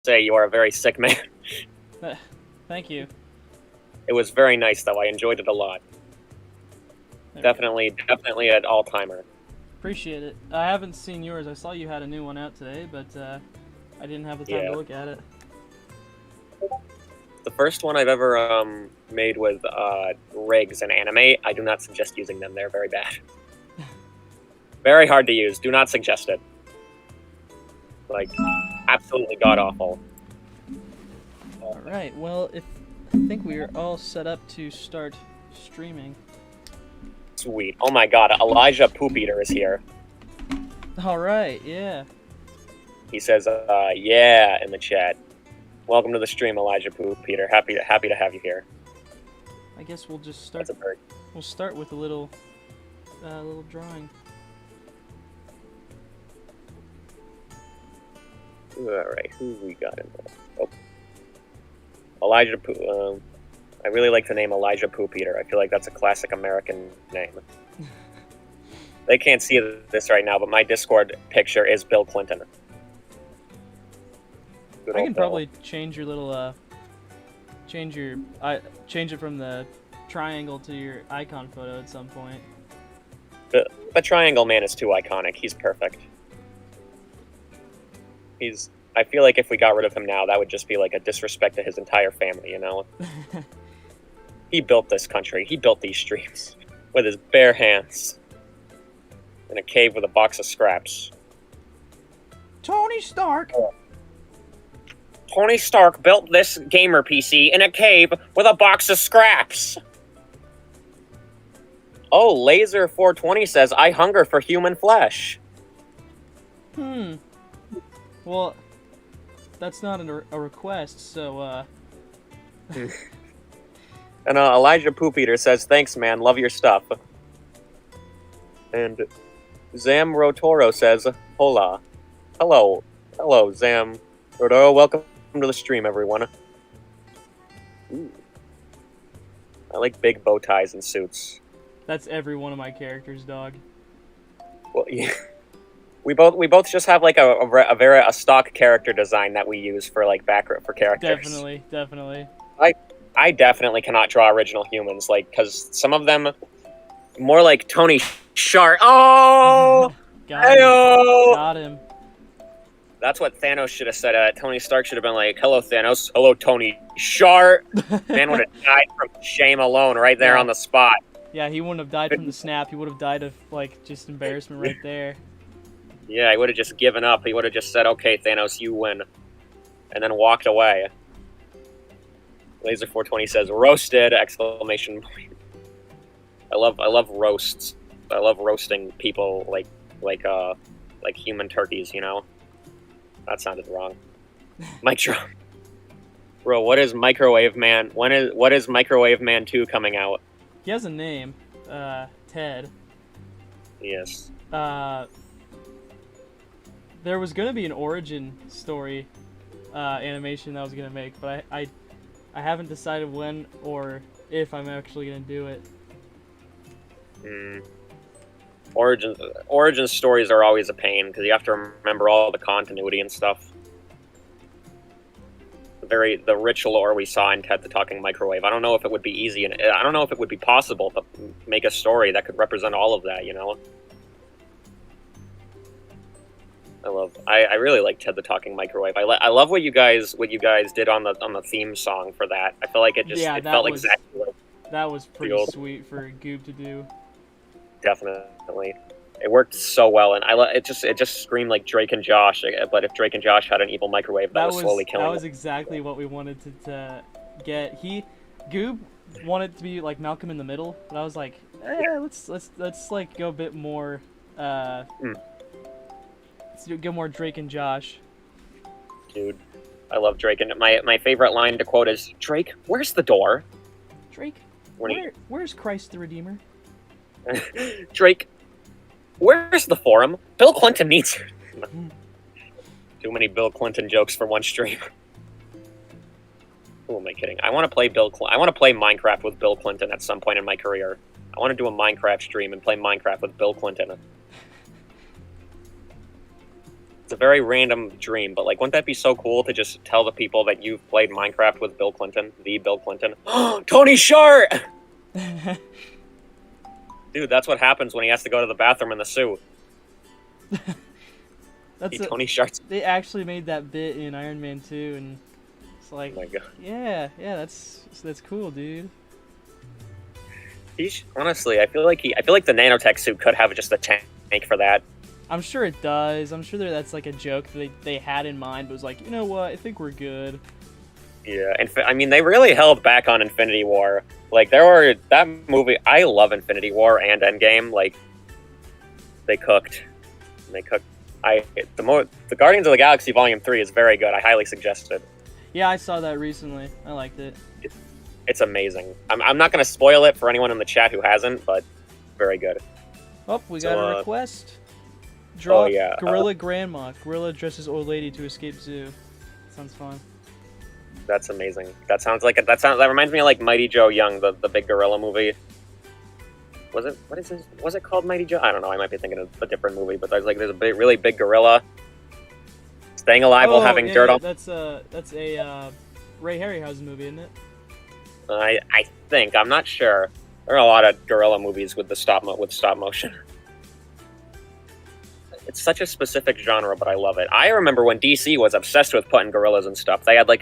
say you are a very sick man. Thank you. It was very nice, though. I enjoyed it a lot. Definitely an all-timer. Appreciate it. I haven't seen yours. I saw you had a new one out today, but I didn't have the time to look at it. The first one I've ever made with rigs and anime, I do not suggest using them. They're very bad. Very hard to use. Do not suggest it. Like, absolutely god-awful. Alright, well, I think we are all set up to start streaming. Sweet. Oh my god, Elijah Poop Eater is here. Alright, yeah. He says, yeah, in the chat. Welcome to the stream, Elijah Poop Eater. Happy to have you here. I guess we'll just start. That's a bird. We'll start with a little drawing. Alright, who we got in there? Oh. Elijah Poop. I really like the name Elijah Poop Eater. I feel like that's a classic American name. They can't see this right now, but my Discord picture is Bill Clinton. Good I old can Bill. probably change your little change it from the triangle to your icon photo at some point. The Triangle Man is too iconic. He's perfect. I feel like if we got rid of him now, that would just be like a disrespect to his entire family, you know? He built this country. He built these streams with his bare hands in a cave with a box of scraps. Tony Stark! Tony Stark built this gamer PC in a cave with a box of scraps. Oh, Laser420 says, I hunger for human flesh. Well, that's not a request, so, And Elijah Poop Eater says, thanks, man. Love your stuff. And Zam Rotoro says, hola. Hello. Hello, Zam Rotoro. Welcome to the stream, everyone. Ooh. I like big bow ties and suits. that's every one of my characters, dog. Well, yeah. We both just have like a stock character design that we use for like background for characters. Definitely. I definitely cannot draw original humans, like, because some of them more like Tony Shark. Oh, Got him. That's what Thanos should have said. Tony Stark should have been like, "Hello, Thanos. Hello, Tony Shark." Man would have died from shame alone right there on the spot. Yeah, he wouldn't have died from the snap. He would have died of like just embarrassment right there. Yeah, he would have just given up. He would have just said, "Okay, Thanos, you win," and then walked away. Laser420 says, "Roasted!" Exclamation point. I love roasts. I love roasting people like human turkeys. You know, that sounded wrong. Mic drop. Bro, what is Microwave Man? What is Microwave Man 2 coming out? He has a name, Ted. Yes. There was gonna be an origin story animation that I was gonna make, but I haven't decided when or if I'm actually gonna do it. Origin stories are always a pain because you have to remember all the continuity and stuff. The rich lore we saw in Ted the Talking Microwave. I don't know if it would be easy, and I don't know if it would be possible to make a story that could represent all of that. You know. I really like Ted the Talking Microwave. I love what you guys did on the theme song for that. I feel like it felt exactly like that was pretty sweet for Goob to do. Definitely, it worked so well, and it just screamed like Drake and Josh. But if Drake and Josh had an evil microwave, that was slowly killing. That was exactly what we wanted to get. Goob wanted to be like Malcolm in the Middle, but I was like, let's like go a bit more. Get more Drake and Josh. Dude, I love Drake, and my favorite line to quote is, "Drake, where's the door?" Drake, where's Christ the Redeemer? Drake, where's the forum? Bill Clinton needs it. Too many Bill Clinton jokes for one stream. Who am I kidding? I want to play Minecraft with Bill Clinton at some point in my career. I want to do a Minecraft stream and play Minecraft with Bill Clinton. a very random dream, but like, wouldn't that be so cool to just tell the people that you've played Minecraft with Bill Clinton, the Bill Clinton? Tony Short! Dude, that's what happens when he has to go to the bathroom in the suit. Tony Shark. They actually made that bit in Iron Man 2, and it's like, oh my God. yeah, that's cool, dude. Honestly, I feel like the nanotech suit could have just a tank for that. I'm sure it does. I'm sure that's like a joke that they had in mind, but was like, you know what? I think we're good. Yeah, and I mean, they really held back on Infinity War. Like, that movie. I love Infinity War and Endgame. Like, they cooked. The Guardians of the Galaxy Volume 3 is very good. I highly suggest it. Yeah, I saw that recently. I liked it. It's amazing. I'm not going to spoil it for anyone in the chat who hasn't, but very good. Oh, we got a request. Draw oh, yeah, Gorilla Grandma. Gorilla dresses old lady to escape zoo. Sounds fun. That's amazing. That reminds me of like Mighty Joe Young, the big gorilla movie. Was it called Mighty Joe? I don't know. I might be thinking of a different movie, but there's a really big gorilla staying alive while having dirt on. That's a Ray Harryhausen movie, isn't it? I think. I'm not sure. There are a lot of gorilla movies with stop motion. It's such a specific genre, but I love it. I remember when DC was obsessed with putting gorillas and stuff. They had a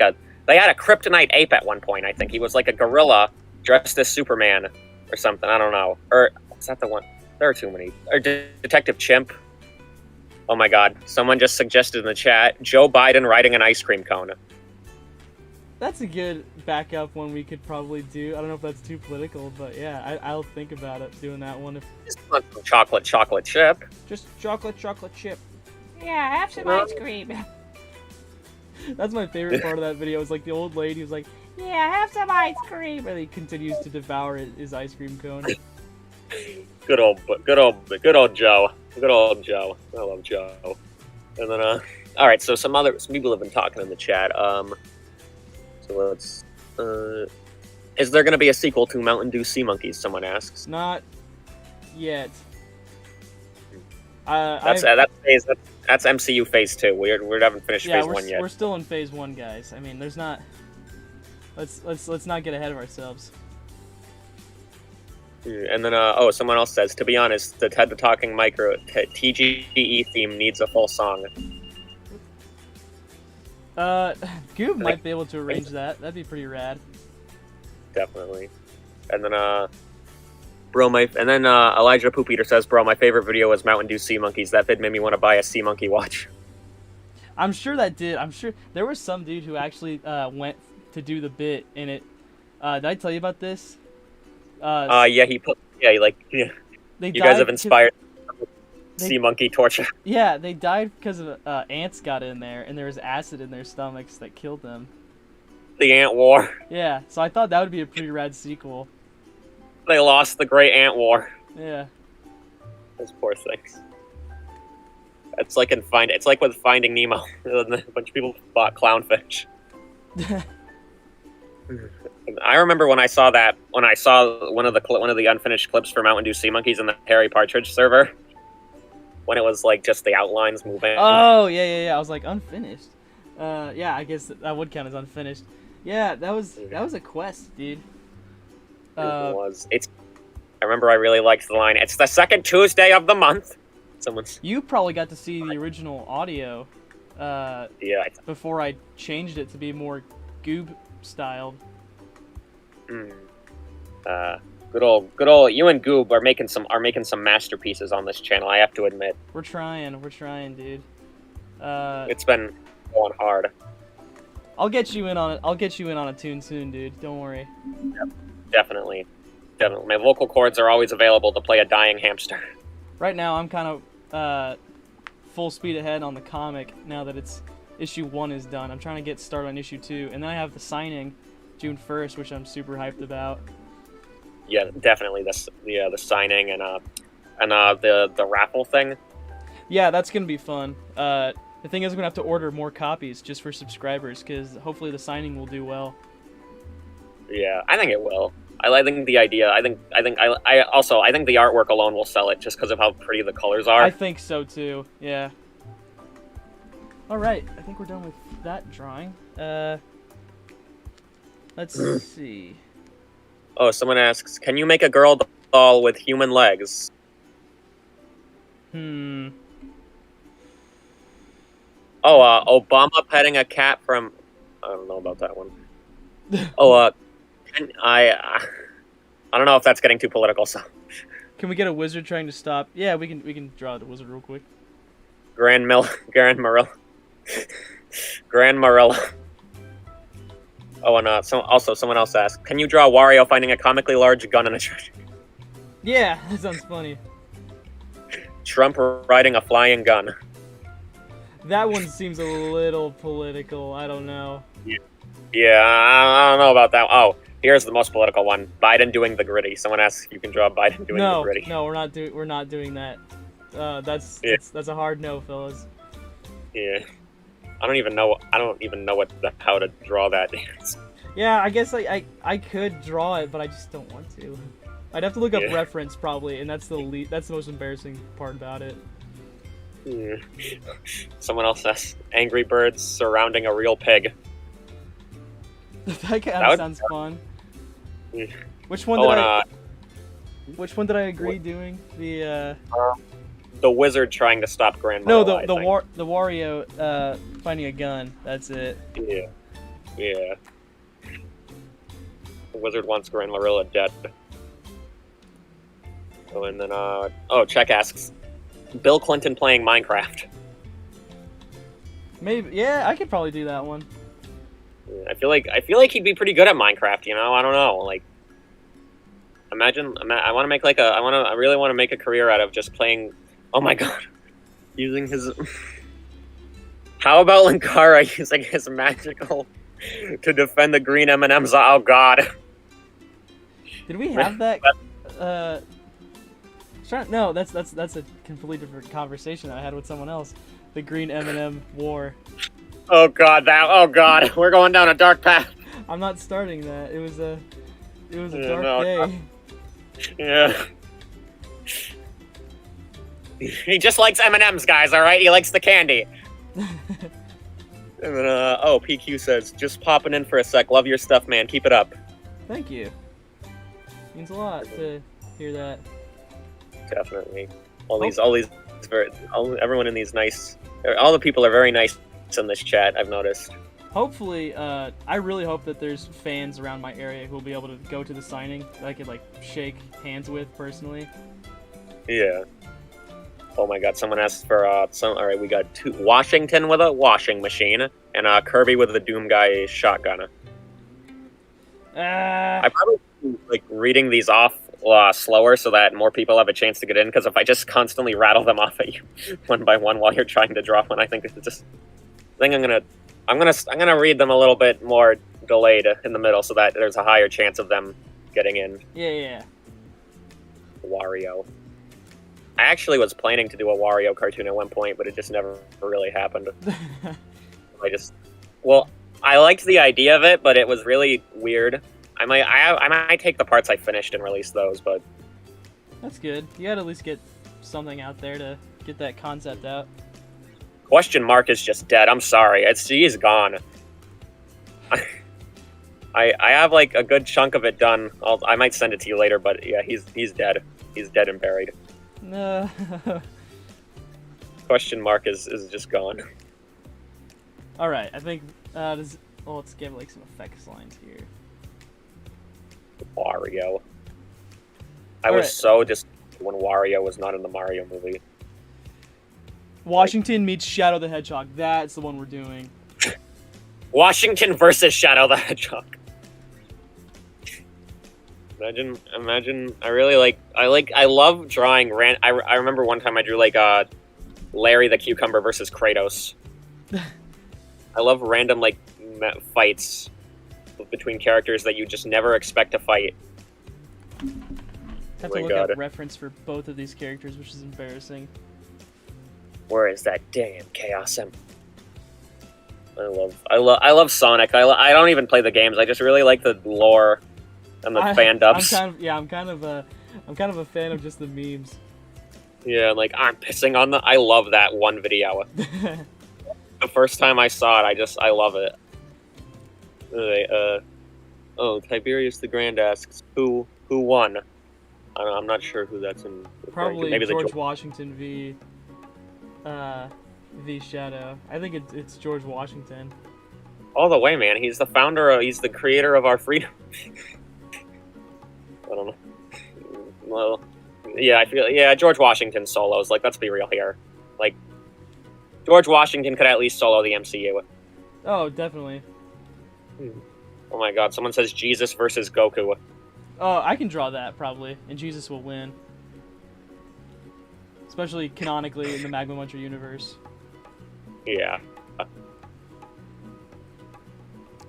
kryptonite ape at one point. I think he was like a gorilla dressed as Superman or something. I don't know. Or is that the one? There are too many. Or Detective Chimp. Oh my God! Someone just suggested in the chat Joe Biden riding an ice cream cone. That's a good backup one we could probably do. I don't know if that's too political, but yeah, I'll think about it, doing that one. Just want some chocolate chip. Just chocolate chip. Yeah, have some ice cream. That's my favorite part of that video. Is like the old lady who's like, yeah, have some ice cream. and he continues to devour his ice cream cone. Good old Joe. Good old Joe. I love Joe. And then all right. So some people have been talking in the chat. So let's. Is there going to be a sequel to Mountain Dew Sea Monkeys? Someone asks. Not yet. That's MCU Phase 2. We haven't finished Phase 1 yet. We're still in Phase 1, guys. I mean, there's not. Let's not get ahead of ourselves. And then someone else says, to be honest, the TED Talking Micro TGE theme needs a full song. Goob might be able to arrange that. That'd be pretty rad. Definitely. And then Elijah Poop Eater says, bro, my favorite video was Mountain Dew Sea Monkeys. That vid made me want to buy a Sea Monkey watch. I'm sure that did. I'm sure there was some dude who actually went to do the bit in it. Did I tell you about this? You guys have inspired sea monkey torture. Yeah, they died because of ants got in there, and there was acid in their stomachs that killed them. The Ant War. Yeah, so I thought that would be a pretty rad sequel. They lost the Great Ant War. Yeah. Those poor things. It's like with Finding Nemo. A bunch of people bought clownfish. I remember when I saw one of the unfinished clips for Mountain Dew Sea Monkeys in the Harry Partridge server, when it was like just the outlines moving. Oh yeah. I was like, unfinished. Yeah, I guess that would count as unfinished. Yeah, that was a quest, dude. It was. I remember I really liked the line. It's the second Tuesday of the month. You probably got to see the original audio. Yeah. Before I changed it to be more Goob styled. Good old you and Goob are making some masterpieces on this channel, I have to admit. We're trying, dude. It's been going hard. I'll get you in on it. I'll get you in on a tune soon, dude. Don't worry. Yep, definitely. My vocal cords are always available to play a dying hamster. Right now, I'm kind of full speed ahead on the comic now that issue 1 is done. I'm trying to get started on issue 2, and then I have the signing June 1st, which I'm super hyped about. Yeah, definitely. The signing and the raffle thing. Yeah, that's gonna be fun. The thing is, we're gonna have to order more copies just for subscribers, because hopefully the signing will do well. Yeah, I think it will. I think the idea. I think the artwork alone will sell it just because of how pretty the colors are. I think so too. Yeah. All right, I think we're done with that drawing. Let's see. Oh, someone asks, can you make a girl doll with human legs? Hmm. Oh, Obama petting a cat from... I don't know about that one. Oh, I don't know if that's getting too political, so... Can we get a wizard trying to stop? Yeah, we can draw the wizard real quick. Grand Marilla. Grand Marilla. Oh, and also someone else asked, can you draw Wario finding a comically large gun in a treasure? Yeah, that sounds funny. Trump riding a flying gun. That one seems a little political. I don't know. Yeah, I don't know about that. Oh, here's the most political one. Biden doing the gritty. Someone asks if you can draw Biden doing the gritty. No, we're not doing that. That's a hard no, fellas. Yeah. I don't even know how to draw that. Yeah, I guess I could draw it, but I just don't want to. I'd have to look up reference probably, and that's the most embarrassing part about it. Yeah. Someone else says Angry Birds surrounding a real pig. That kind of sounds fun. Yeah. Which one did I agree doing? The wizard trying to stop Grand No, Marilla, the Wario finding a gun. That's it. Yeah. The wizard wants Grand Marilla dead. Oh, and then Check asks, Bill Clinton playing Minecraft. Maybe, yeah, I could probably do that one. Yeah, I feel like he'd be pretty good at Minecraft. You know, I don't know. Like, I really want to make a career out of just playing. Oh my god, using his. How about Linkara using his magical to defend the green M&Ms? Oh god. Did we have that? No, that's a completely different conversation that I had with someone else. The green M&M war. Oh god, we're going down a dark path. I'm not starting that. It was a dark day. Yeah. He just likes M&Ms, guys. All right, he likes the candy. And then, PQ says, just popping in for a sec. Love your stuff, man. Keep it up. Thank you. Means a lot to hear that. Definitely. Everyone in these nice. All the people are very nice in this chat. I've noticed. Hopefully, I really hope that there's fans around my area who will be able to go to the signing that I could like shake hands with personally. Yeah. Oh my god, someone asked for alright, we got Washington with a washing machine and Kirby with the Doom Guy shotgun. I probably like reading these off slower so that more people have a chance to get in, because if I just constantly rattle them off at you one by one while you're trying to draw one, I think it's just I'm gonna read them a little bit more delayed in the middle so that there's a higher chance of them getting in. Yeah. Wario. I actually was planning to do a Wario cartoon at one point, but it just never really happened. I liked the idea of it, but it was really weird. I might take the parts I finished and release those, but that's good. You gotta at least get something out there to get that concept out. Question Mark is just dead. I'm sorry. He's gone. I have like a good chunk of it done. I might send it to you later, but yeah, he's dead. He's dead and buried. No. Question Mark is just gone. All right, I think let's give like some effects lines here. Wario. I was so disappointed when Wario was not in the Mario movie. Washington meets Shadow the Hedgehog. That's the one we're doing. Washington versus Shadow the Hedgehog. Imagine. I love drawing. I remember one time I drew like Larry the Cucumber versus Kratos. I love random like fights between characters that you just never expect to fight. I have to look up reference for both of these characters, which is embarrassing. Where is that damn Chaos Emerald? I love Sonic. I don't even play the games. I just really like the lore and the fan dubs. I'm kind of a fan of just the memes. Yeah, like I'm pissing on the. I love that one video. the first time I saw it, I love it. Tiberius the Grand asks, who won? I'm not sure who that's in. Probably Maybe George Washington v Shadow. I think it's George Washington. All the way, man. He's the founder. He's the creator of our freedom. I don't know. Well, yeah, George Washington solos. Like, let's be real here. Like, George Washington could at least solo the MCU. Oh, definitely. Oh my God! Someone says Jesus versus Goku. Oh, I can draw that probably, and Jesus will win. Especially canonically in the Magma Muncher universe. Yeah.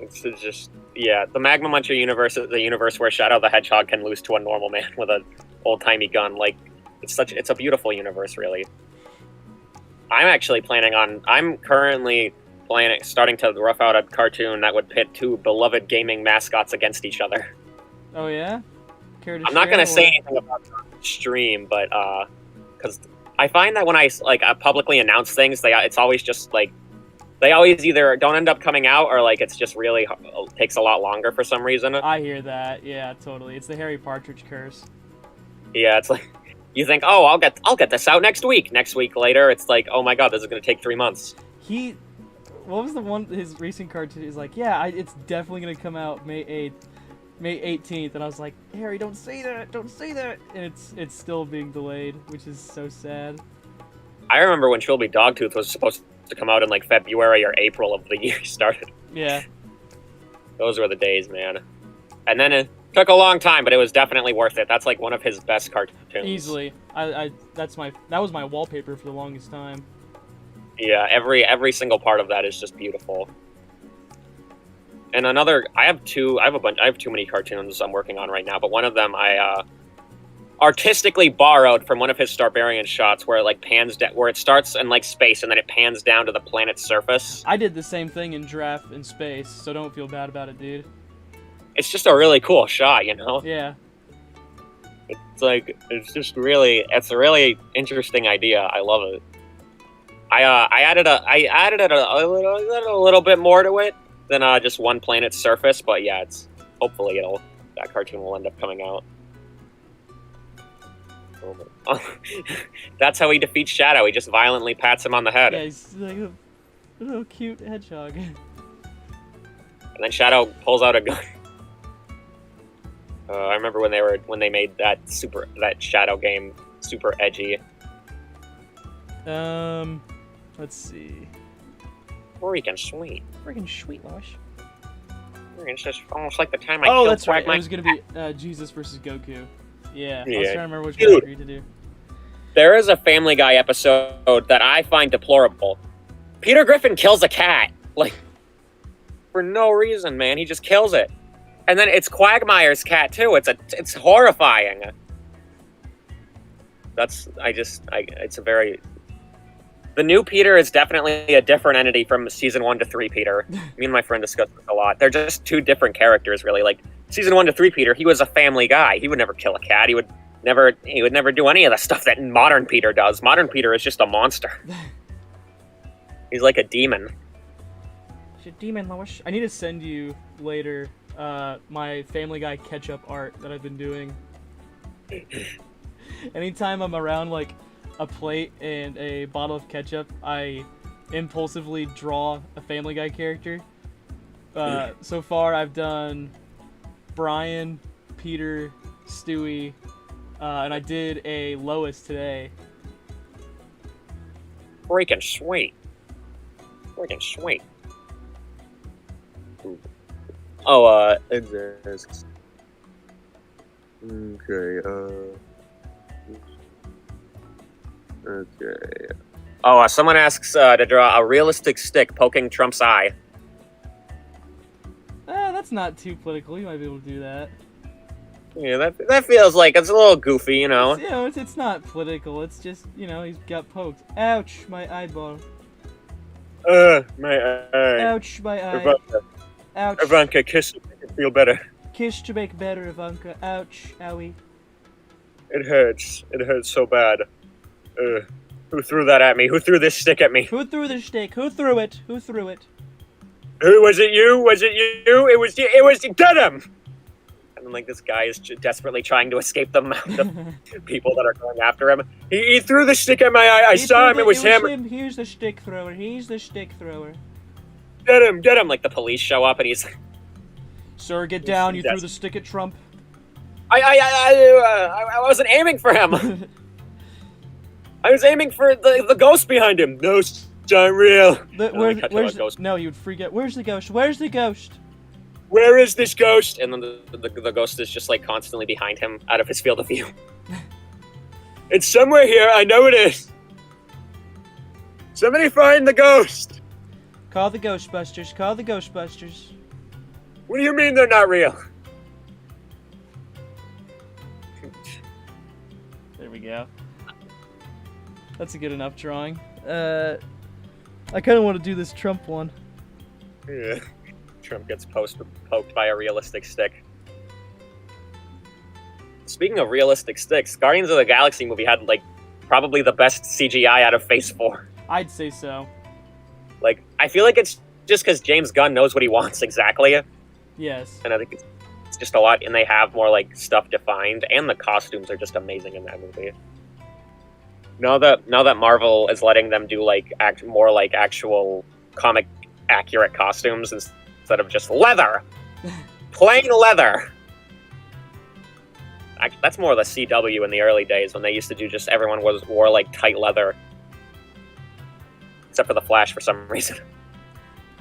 It's just, yeah, the Magma Muncher universe is the universe where Shadow the Hedgehog can lose to a normal man with an old-timey gun. Like, it's a beautiful universe, really. I'm currently starting to rough out a cartoon that would pit two beloved gaming mascots against each other. Oh yeah? I'm not gonna say anything about the stream, but, because I find that when I, publicly announce things, it's always just, they always either don't end up coming out or it's just really takes a lot longer for some reason. I hear that. Yeah, totally. It's the Harry Partridge curse. Yeah, it's like you think, oh, I'll get this out next week. Next week later, it's like, oh my God, this is gonna take 3 months. What was the one? His recent cartoon is like, yeah, it's definitely gonna come out May 8th, May 18th, and I was like, Harry, don't say that, and it's still being delayed, which is so sad. I remember when Trilby Dogtooth was supposed to come out in February or April of the year started. Yeah. Those were the days, man. And then it took a long time, but it was definitely worth it. That's one of his best cartoons. Easily. That was my wallpaper for the longest time. Yeah, every single part of that is just beautiful. And I have too many cartoons I'm working on right now, but one of them I artistically borrowed from one of his Starbarian shots where it pans down, where it starts in space and then it pans down to the planet's surface. I did the same thing in Giraffe in Space, so don't feel bad about it, dude. It's just a really cool shot, you know? Yeah. It's a really interesting idea. I love it. I added a little bit more to it than just one planet's surface, but yeah, hopefully that cartoon will end up coming out. That's how he defeats Shadow. He just violently pats him on the head. Yeah, he's like a little cute hedgehog. And then Shadow pulls out a gun. I remember when they made that Shadow game super edgy. Let's see. Freaking sweet, Lois. It's just almost like the time I killed that's right. Quagmire. It was gonna be Jesus versus Goku. Yeah, I was trying to remember which one I agreed to do. There is a Family Guy episode that I find deplorable. Peter Griffin kills a cat, for no reason, man. He just kills it, and then it's Quagmire's cat too. It's horrifying. The new Peter is definitely a different entity from season 1 to 3 Peter. Me and my friend discussed this a lot. They're just two different characters, really. Season 1 to 3 Peter, he was a family guy. He would never kill a cat. He would never do any of the stuff that modern Peter does. Modern Peter is just a monster. He's like a demon. She's a demon, Lois. I need to send you later my Family Guy ketchup art that I've been doing. Anytime I'm around a plate and a bottle of ketchup, I impulsively draw a Family Guy character. So far, I've done Brian, Peter, Stewie, and I did a Lois today. Freaking sweet. Oh, okay. Oh, someone asks to draw a realistic stick poking Trump's eye. That's not too political. You might be able to do that. Yeah, that feels like it's a little goofy, you know. It's not political. It's just, he's got poked. Ouch, my eyeball. My eye. Ouch, my eye. Ivanka. Ouch. Ivanka, kiss to make it feel better. Kiss to make better, Ivanka. Ouch, owie. It hurts. It hurts so bad. Who threw that at me? Who threw this stick at me? Who threw the stick? Who threw it? Who threw it? Who was it? You? Was it you? It was you. It was you. Get him! And then, like, this guy is desperately trying to escape the amount of people that are going after him. He threw the stick at my eye. I saw him. It was him. He's the stick thrower. He's the stick thrower. Get him! Get him! Like, the police show up and he's like, Sir, get down. You threw the stick at Trump. I wasn't aiming for him. I was aiming for the ghost behind him. Ghosts aren't real. No, you would freak out. Where's the ghost? Where's the ghost? Where is this ghost? And then the ghost is just, like, constantly behind him, out of his field of view. It's somewhere here. I know it is. Somebody find the ghost. Call the Ghostbusters. Call the Ghostbusters. What do you mean they're not real? There we go. That's a good enough drawing. I kind of want to do this Trump one. Yeah. Trump gets poked by a realistic stick. Speaking of realistic sticks, Guardians of the Galaxy movie had, like, probably the best CGI out of Phase 4. I'd say so. Like, I feel like it's just because James Gunn knows what he wants exactly. Yes. And I think it's just a lot, and they have more, like, stuff defined, and the costumes are just amazing in that movie. Now that Marvel is letting them do, like, more like actual comic accurate costumes instead of just leather, plain leather. That's more the CW in the early days when they used to do just everyone wore like tight leather, except for the Flash for some reason.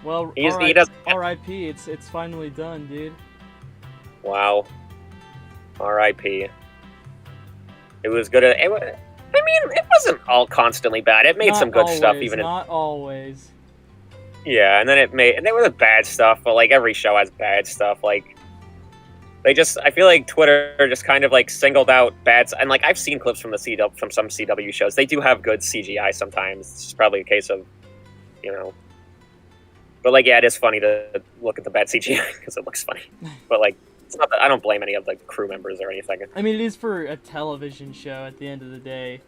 Well, he does. R.I.P. It's finally done, dude. Wow. R.I.P. It was good. I mean, it wasn't all constantly bad. It made some good stuff, even not always. Yeah, and then there was bad stuff, but like every show has bad stuff. Like I feel like Twitter just kind of like singled out bad, and like I've seen clips from from some CW shows. They do have good CGI sometimes. It's probably a case of, but like yeah, it is funny to look at the bad CGI because it looks funny. But like it's not that I don't blame any of the crew members or anything. I mean, it is for a television show at the end of the day.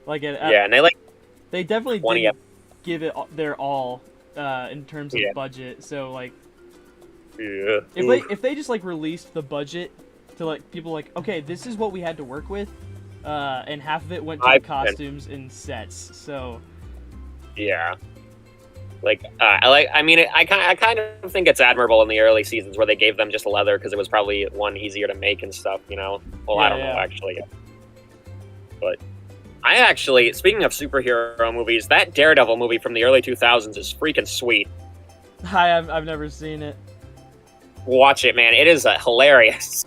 Like and they definitely did give it their all in terms of budget. So like. Yeah. If they just like released the budget to like people like, okay, this is what we had to work with, and half of it went to the costumes and sets. So yeah, I kind of think it's admirable in the early seasons where they gave them just leather because it was probably easier to make and stuff. Well, I don't know actually, but I actually, speaking of superhero movies, that Daredevil movie from the early 2000s is freaking sweet. I've never seen it. Watch it, man. It is hilarious.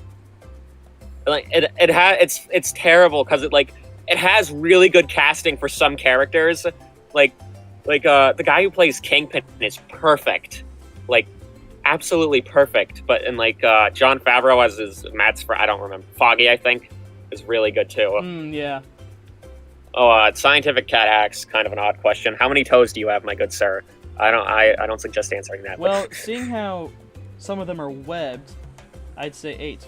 Like it's terrible because it has really good casting for some characters. Like the guy who plays Kingpin is perfect, like absolutely perfect. But Jon Favreau as his I don't remember, Foggy I think is really good too. Yeah. Oh, Scientific Cat Hacks, kind of an odd question. How many toes do you have, my good sir? I don't suggest answering that. Well, seeing how some of them are webbed, I'd say 8.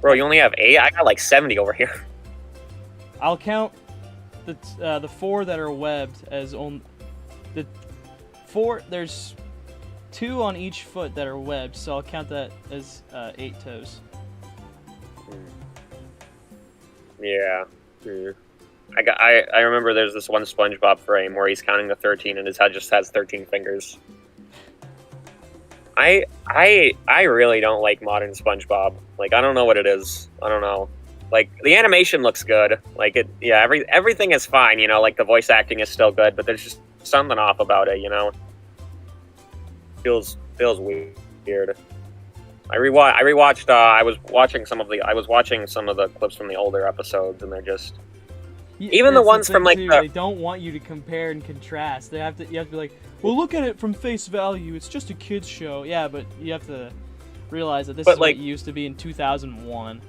Bro, you only have 8? I got like 70 over here. I'll count the 4 that are webbed as on the 4. There's 2 on each foot that are webbed, so I'll count that as 8 toes. Yeah. I remember there's this one SpongeBob frame where he's counting the 13 and his head just has 13 fingers. I really don't like modern SpongeBob. Like, I don't know what it is. I don't know. Like, the animation looks good. Like, everything is fine, like the voice acting is still good, but there's just something off about it, Feels weird. I rewatched I was watching some of the clips from the older episodes and they're just even the ones from like they don't want you to compare and contrast. You have to be like, well, look at it from face value. It's just a kids show. Yeah, but you have to realize that this is what it used to be in 2001.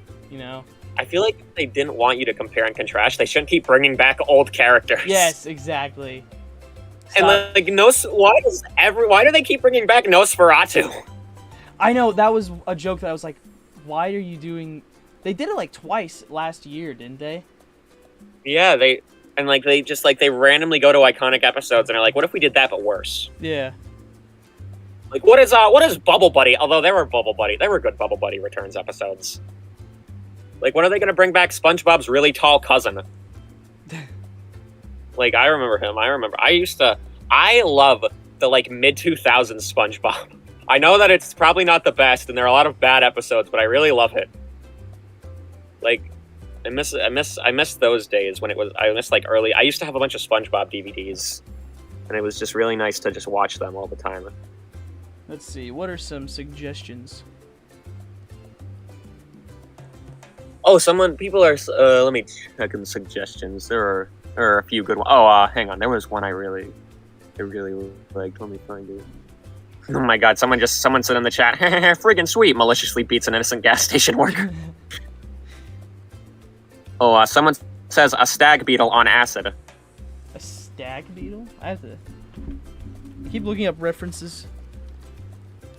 I feel like they didn't want you to compare and contrast. They shouldn't keep bringing back old characters. Yes, exactly. And why do they keep bringing back Nosferatu? I know, that was a joke that I was like, why are you doing... They did it like twice last year, didn't they? Yeah, they randomly go to iconic episodes and are like, what if we did that but worse? Yeah. Like what is Bubble Buddy? Although there were good Bubble Buddy Returns episodes. Like when are they gonna bring back SpongeBob's really tall cousin? Like I remember him. I love the like mid 2000s SpongeBob. I know that it's probably not the best and there are a lot of bad episodes, but I really love it. Like I miss those days when I miss like early. I used to have a bunch of SpongeBob DVDs, and it was just really nice to just watch them all the time. Let's see. What are some suggestions? Oh, people are. Let me check in suggestions. There are a few good ones. Oh, hang on. There was one I really liked. Let me find it. Oh my god! Someone said in the chat, "Friggin' sweet!" Maliciously beats an innocent gas station worker. Oh, someone says a stag beetle on acid. A stag beetle? I keep looking up references.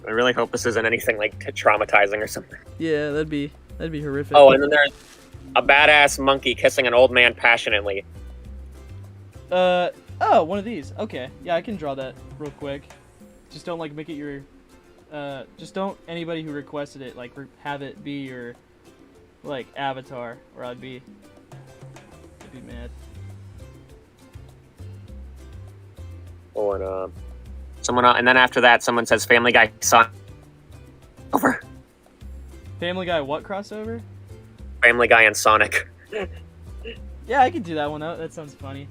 I really hope this isn't anything like traumatizing or something. Yeah, that'd be horrific. Oh, and then there's a badass monkey kissing an old man passionately. Oh, one of these. Okay, yeah, I can draw that real quick. Just don't make it your. Just don't anybody who requested it have it be your avatar, or I'd be mad. Oh, and and then after that, someone says Family Guy son over. Family Guy what crossover? Family Guy and Sonic. Yeah, I could do that one. That sounds funny.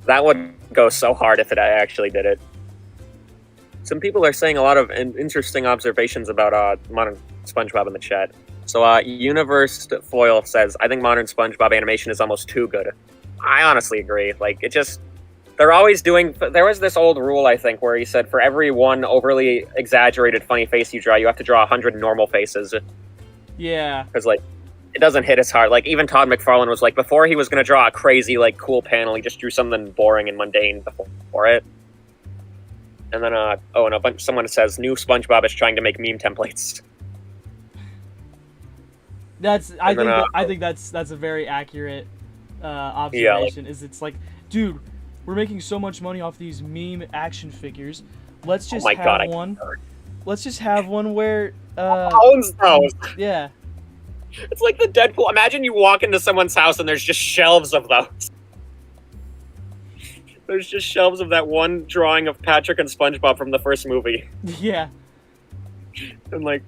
That would go so hard if I actually did it. Some people are saying a lot of interesting observations about modern SpongeBob in the chat. So, Universe Foil says, I think modern SpongeBob animation is almost too good. I honestly agree. They're always doing... There was this old rule, I think, where he said for every one overly exaggerated funny face you draw, you have to draw 100 normal faces. Yeah. Because, it doesn't hit as hard. Even Todd McFarlane was before he was going to draw a crazy, cool panel, he just drew something boring and mundane before it. And then, someone says, new SpongeBob is trying to make meme templates. I think that's a very accurate observation. Yeah, it's dude, we're making so much money off these meme action figures. Let's just one. Let's just have one where owns those. Yeah. It's like the Deadpool. Imagine you walk into someone's house and there's just shelves of those. There's just shelves of that one drawing of Patrick and SpongeBob from the first movie. Yeah. And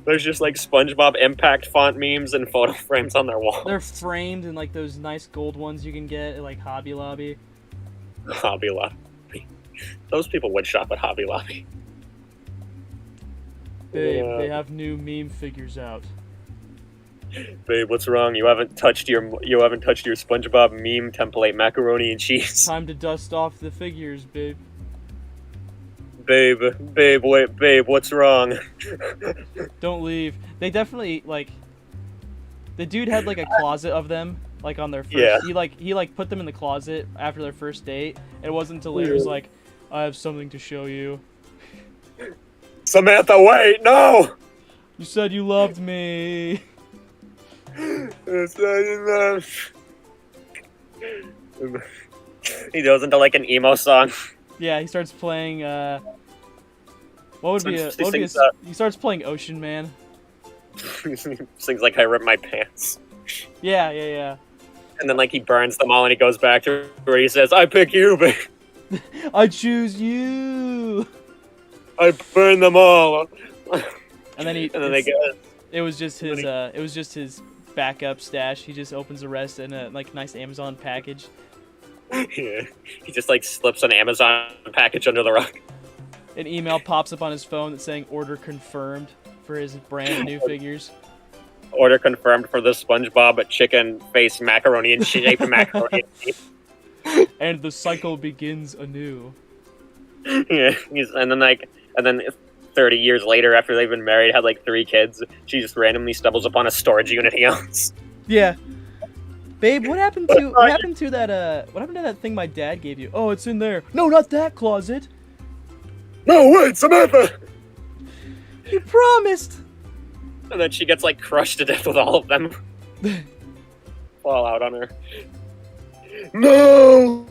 there's just SpongeBob impact font memes and photo frames on their wall. They're framed in those nice gold ones you can get at Hobby Lobby. Hobby Lobby. Those people would shop at Hobby Lobby. Babe, they have new meme figures out. Babe, what's wrong? You haven't touched your SpongeBob meme template macaroni and cheese. Time to dust off the figures, babe. Babe, wait, babe, what's wrong? Don't leave. They definitely the dude had a closet of them on their first. Yeah. He put them in the closet after their first date. And it wasn't until later he was I have something to show you. Samantha, wait, no! You said you loved me. He goes into an emo song. Yeah, he starts playing he starts playing Ocean Man. Sings I ripped my pants. Yeah. And then he burns them all and he goes back to where he says, I pick you, babe. I choose you. I burn them all. And then it was just his backup stash. He just opens the rest in a nice Amazon package. Yeah. He just slips an Amazon package under the rug. An email pops up on his phone that's saying order confirmed for his brand new figures. Order confirmed for the SpongeBob chicken face macaroni and shape macaroni and cheese. And the cycle begins anew. Yeah, and then 30 years later, after they've been married, had 3 kids, she just randomly stumbles upon a storage unit he owns. Yeah. Babe, what happened to that thing my dad gave you? Oh, it's in there. No, not that closet. No, wait, Samantha! You promised! And then she gets crushed to death with all of them. Fall out on her. No.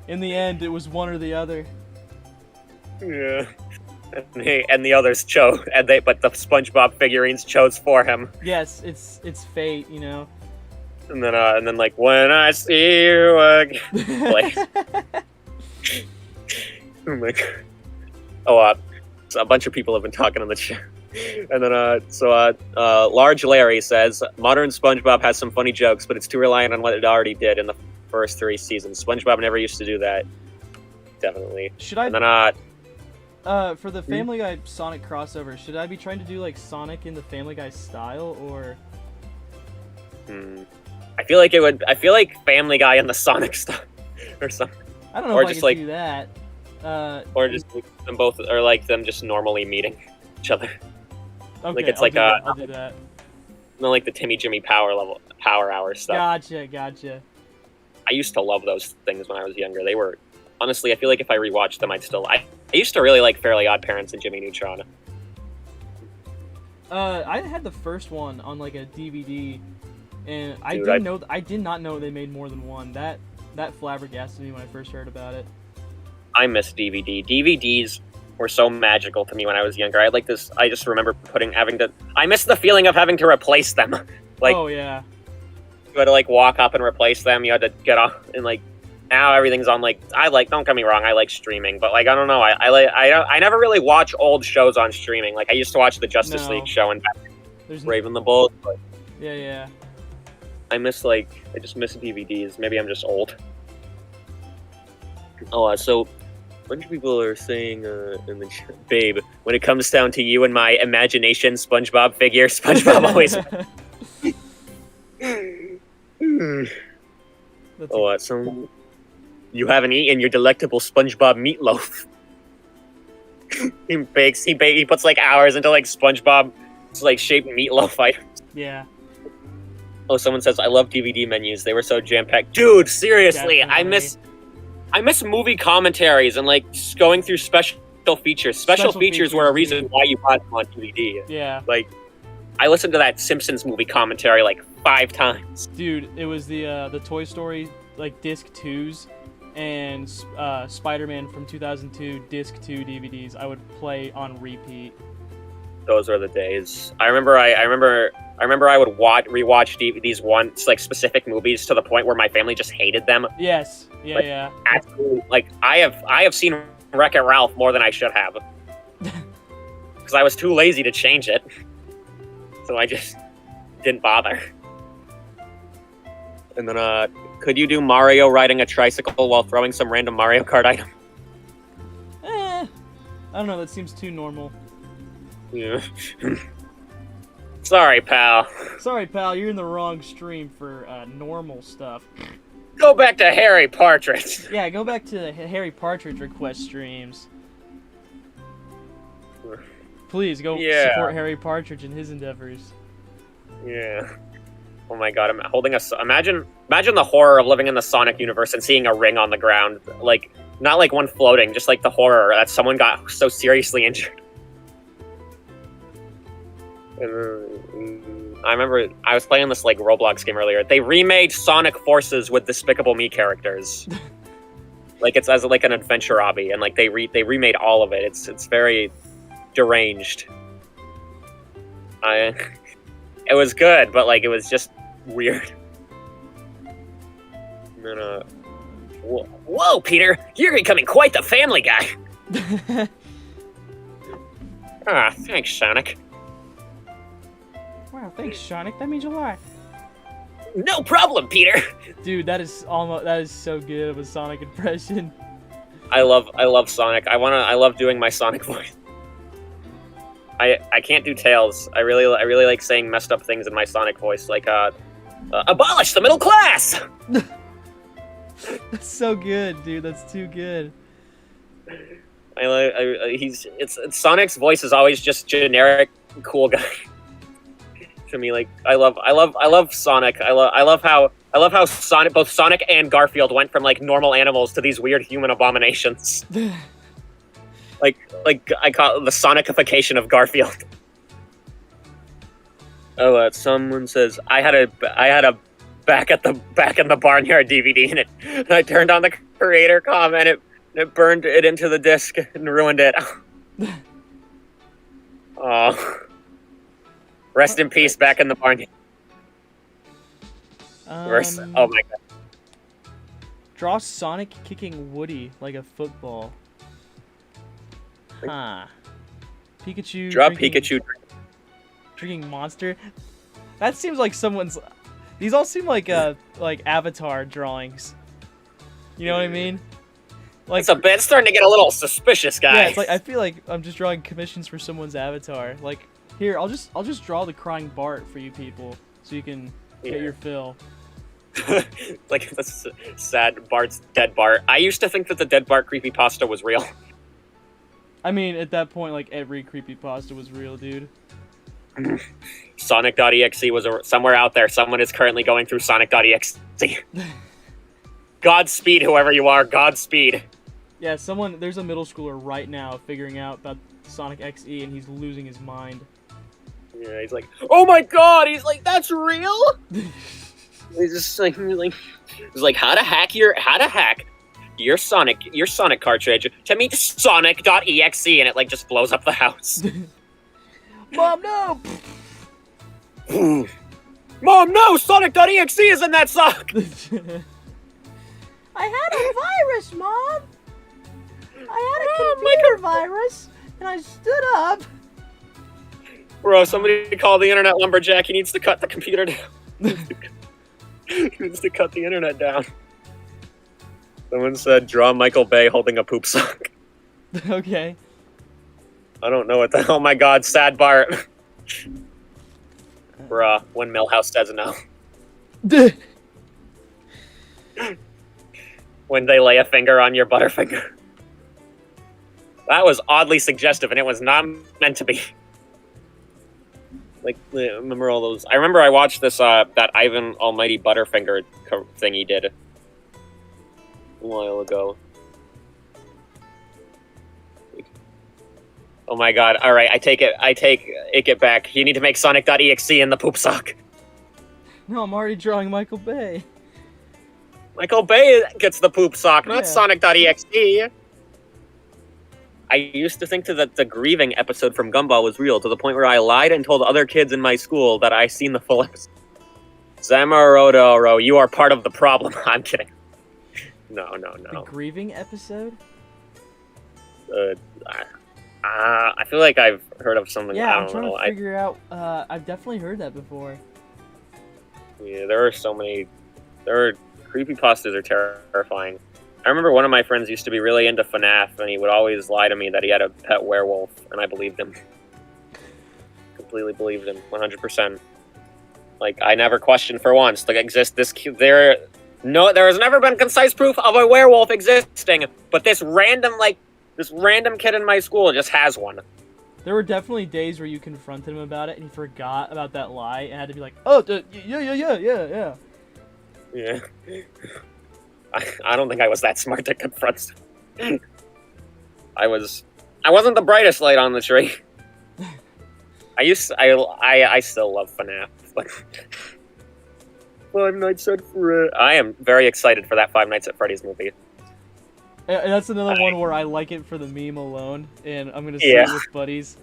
In the end, it was one or the other. Yeah. And the others chose, but the SpongeBob figurines chose for him. Yes, it's fate, you know. And then like when I see you again. Like, oh my god. Oh, so a bunch of people have been talking on the chat. And then Large Larry says modern SpongeBob has some funny jokes, but it's too reliant on what it already did in the first 3 seasons. SpongeBob never used to do that. Definitely. Should I? And then for the Family Guy Sonic crossover, should I be trying to do like Sonic in the Family Guy style, or? I feel like Family Guy in the Sonic stuff or something. I don't know or if just I like can do that. or just them both, or like them just normally meeting each other. Okay, like it's I'll like do that, I'll do that. Not like the Timmy Jimmy Power Hour stuff. Gotcha. I used to love those things when I was younger. They were, honestly, I feel like if I rewatched them, I used to really like Fairly Odd Parents and Jimmy Neutron. I had the first one on like a DVD, and I did not know they made more than one. That flabbergasted me when I first heard about it. I miss DVD. DVDs were so magical to me when I was younger. I just remember I miss the feeling of having to replace them. Like, oh yeah. You had to like walk up and replace them. You had to get off, and like now everything's on like don't get me wrong, I like streaming, but like I don't know, I never really watch old shows on streaming. Like I used to watch the Justice League show and Raven the Bold. But yeah. I just miss DVDs. Maybe I'm just old. Oh, so a bunch of people are saying in the chat, babe, when it comes down to you and my imagination SpongeBob figure, SpongeBob always. So you haven't eaten your delectable SpongeBob meatloaf. He puts like hours into like SpongeBob like shaped meatloaf items. Yeah. Oh, someone says I love DVD menus. They were so jam-packed. Dude, seriously, Definitely. I miss movie commentaries and like going through special features. Special features were a reason why you bought them on DVD. Yeah. Like, I listened to that Simpsons movie commentary like 5 times. Dude, it was the Toy Story like disc 2s and Spider-Man from 2002 disc 2 DVDs I would play on repeat. Those were the days. I remember I would rewatch these like specific movies to the point where my family just hated them. Yes. Yeah, like, yeah. Absolutely. Like I have seen Wreck-It Ralph more than I should have. Because I was too lazy to change it. So I just didn't bother. And then could you do Mario riding a tricycle while throwing some random Mario Kart item? I don't know, that seems too normal. Yeah. Sorry, pal. Sorry, pal, you're in the wrong stream for normal stuff. Go back to Harry Partridge. Yeah, go back to the Harry Partridge request streams. Please go support Harry Partridge in his endeavors. Yeah. Oh my god, I'm holding imagine the horror of living in the Sonic universe and seeing a ring on the ground. Like, not like one floating, just like the horror that someone got so seriously injured. I remember I was playing this like Roblox game earlier. They remade Sonic Forces with Despicable Me characters. Like it's as like an adventure obby, and like they remade all of it. It's very deranged. It was good, but like it was just weird. And then, whoa, Peter, you're becoming quite the Family Guy. Thanks, Sonic. Wow, thanks, Sonic. That means a lot. No problem, Peter. Dude, that is so good of a Sonic impression. I love Sonic. I love doing my Sonic voice. I can't do Tails. I really like saying messed up things in my Sonic voice, like abolish the middle class. That's so good, dude. That's too good. Sonic's voice is always just generic cool guy. To me, like I love Sonic. I love how Sonic, both Sonic and Garfield, went from like normal animals to these weird human abominations. like I call it the Sonicification of Garfield. Oh, someone says I had a back in the Barnyard DVD, and I turned on the creator comm, and it burned it into the disc and ruined it. Oh, rest in peace, back in the Barnyard. Oh my god. Draw Sonic kicking Woody like a football. Huh. Pikachu. Draw Pikachu. Drinking Monster. That seems like someone's. These all seem like Avatar drawings. You know what I mean? Like It's starting to get a little suspicious, guys. yeah, it's like I feel like I'm just drawing commissions for someone's avatar. Like here, I'll just draw the crying Bart for you people, so you can get your fill. Like this sad Bart's dead Bart. I used to think that the dead Bart creepypasta was real. I mean, at that point, like every creepypasta was real, dude. Sonic.exe was somewhere out there. Someone is currently going through Sonic.exe. Godspeed, whoever you are. Godspeed. Yeah, there's a middle schooler right now figuring out about Sonic XE, and he's losing his mind. Yeah, he's like, oh my god! He's like, that's real? He's just like, he's like, how to hack your Sonic cartridge to meet Sonic.exe, and it like just blows up the house. Mom, no! Mom, no! Sonic.exe is in that sock! I had a virus, Mom! I had a computer virus, and I stood up. Bro, somebody call the internet lumberjack. He needs to cut the computer down. He needs to cut the internet down. Someone said, draw Michael Bay holding a poop sock. Okay. I don't know what the hell. Oh my god, sad Bart. Bruh, when Millhouse says no. When they lay a finger on your Butterfinger. That was oddly suggestive, and it was not meant to be. Like, remember all those? I remember I watched this, that Ivan Almighty Butterfinger thing he did a while ago. Oh my god, alright, I take it back. You need to make Sonic.exe in the poop sock. No, I'm already drawing Michael Bay. Michael Bay gets the poop sock, not Yeah. Sonic.exe. I used to think that the grieving episode from Gumball was real, to the point where I lied and told other kids in my school that I seen the full episode. Zamarodoro, you are part of the problem. I'm kidding. No. The grieving episode? I feel like I've heard of something. Yeah, I I'm don't trying know. to figure out. I've definitely heard that before. Yeah, there are so many. Creepypastas are terrifying. I remember one of my friends used to be really into FNAF, and he would always lie to me that he had a pet werewolf, and I believed him. Completely believed him, 100%. Like, I never questioned for once. Like, there has never been concise proof of a werewolf existing, but this random kid in my school just has one. There were definitely days where you confronted him about it, and he forgot about that lie, and had to be like, "Oh, yeah." Yeah. I don't think I was that smart to confront him. I wasn't the brightest light on the tree. I still love FNAF. Five Nights at Freddy's. I am very excited for that Five Nights at Freddy's movie. That's another one where I like it for the meme alone, and I'm gonna see it with buddies.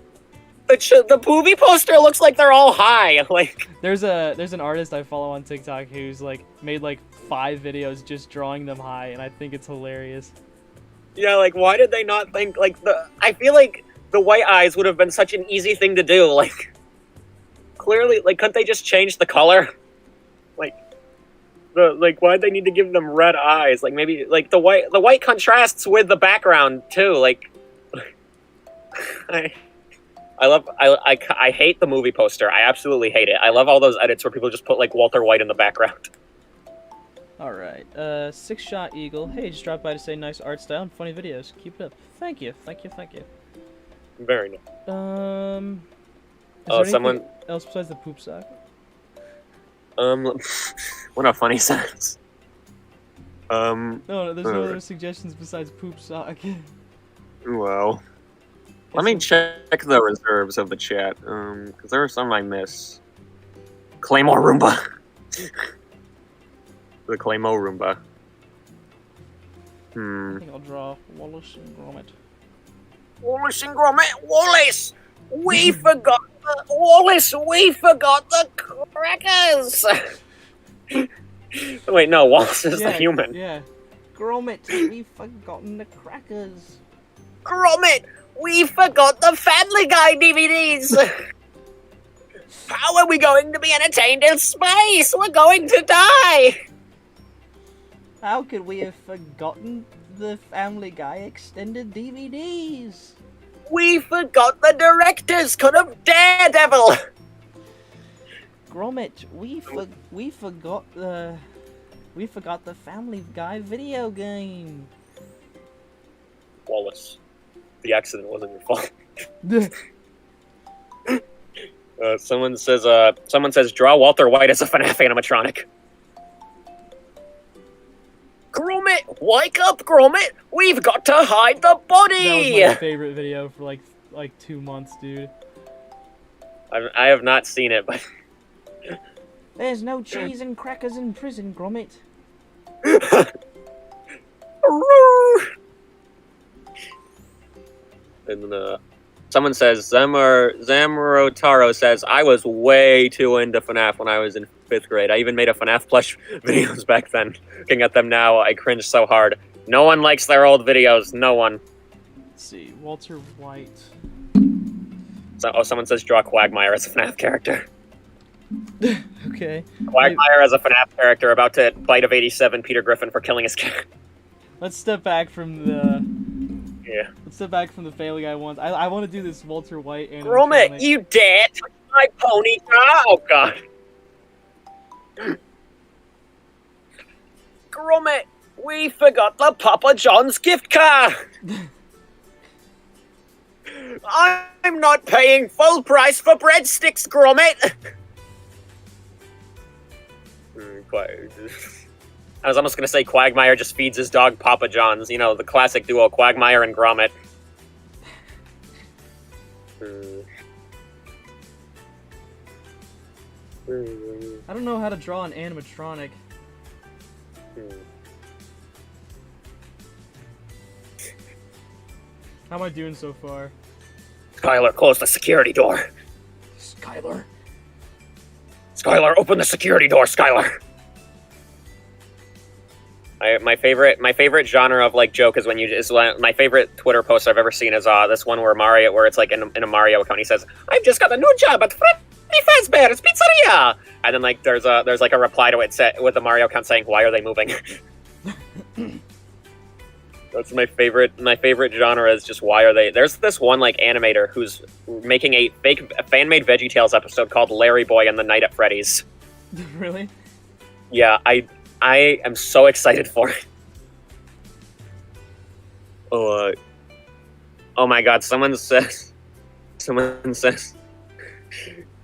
The movie poster looks like they're all high. Like, there's an artist I follow on TikTok who's like made like 5 videos just drawing them high, and I think it's hilarious. Yeah, like, why did they not think, like, I feel like the white eyes would have been such an easy thing to do. Like, clearly, like, couldn't they just change the color? Like, why'd they need to give them red eyes? Like, maybe, like, the white contrasts with the background too. Like, I hate the movie poster. I absolutely hate it. I love all those edits where people just put like Walter White in the background. All right, 6-Shot Eagle. Hey, just dropped by to say nice art style and funny videos. Keep it up. Thank you. Very nice. Is there someone anything else besides the poop sock? What a funny sentence. No, there's no other suggestions besides poop sock. Well, let me check the reserves of the chat, because there are some I miss. Claymore Roomba. The Claymo Roomba. I think I'll draw Wallace and Gromit. Wallace and Gromit. Wallace! We forgot Wallace, we forgot the crackers! Wait, no, Wallace is the human. Yeah. Gromit, we've forgotten the crackers. Gromit, we forgot the Family Guy DVDs! How are we going to be entertained in space? We're going to die! How could we have forgotten the Family Guy extended DVDs? We forgot the director's cut of Daredevil! Gromit, we forgot the Family Guy video game. Wallace, the accident wasn't your fault. Someone says, draw Walter White as a FNAF animatronic. Gromit, wake up, Gromit! We've got to hide the body! That was my favorite video for like 2 months, dude. I have not seen it, but... There's no cheese and crackers in prison, Gromit. And someone says, Zamorotaro says, I was way too into FNAF when I was in 5th grade. I even made a FNAF plush videos back then. Looking at them now, I cringe so hard. No one likes their old videos. No one. Let's see, Walter White. Someone says, draw Quagmire as a FNAF character. Okay. Quagmire as a FNAF character about to bite of 87 Peter Griffin for killing his cat. Let's step back from the... Yeah. Let's step back from the Family Guy ones. I want to do this Walter White animatronic. Gromit, you dare touch my pony? Oh, God. Gromit, we forgot the Papa John's gift card. I'm not paying full price for breadsticks, Gromit. I was almost going to say Quagmire just feeds his dog Papa John's. You know, the classic duo Quagmire and Gromit. I don't know how to draw an animatronic. How am I doing so far? Skylar, close the security door. Skylar. Skylar, open the security door, Skylar. My favorite genre of like joke is my favorite Twitter post I've ever seen is this one where it's like in a Mario account, he says, "I've just got a new job at Freddy Fazbear's Pizzeria," and then like there's like a reply to it set with the Mario account saying, "Why are they moving?" That's my favorite genre is just why are they? There's this one like animator who's making a fan-made VeggieTales episode called Larry Boy and the Night at Freddy's. Really? Yeah, I am so excited for it. Oh my God! Someone says.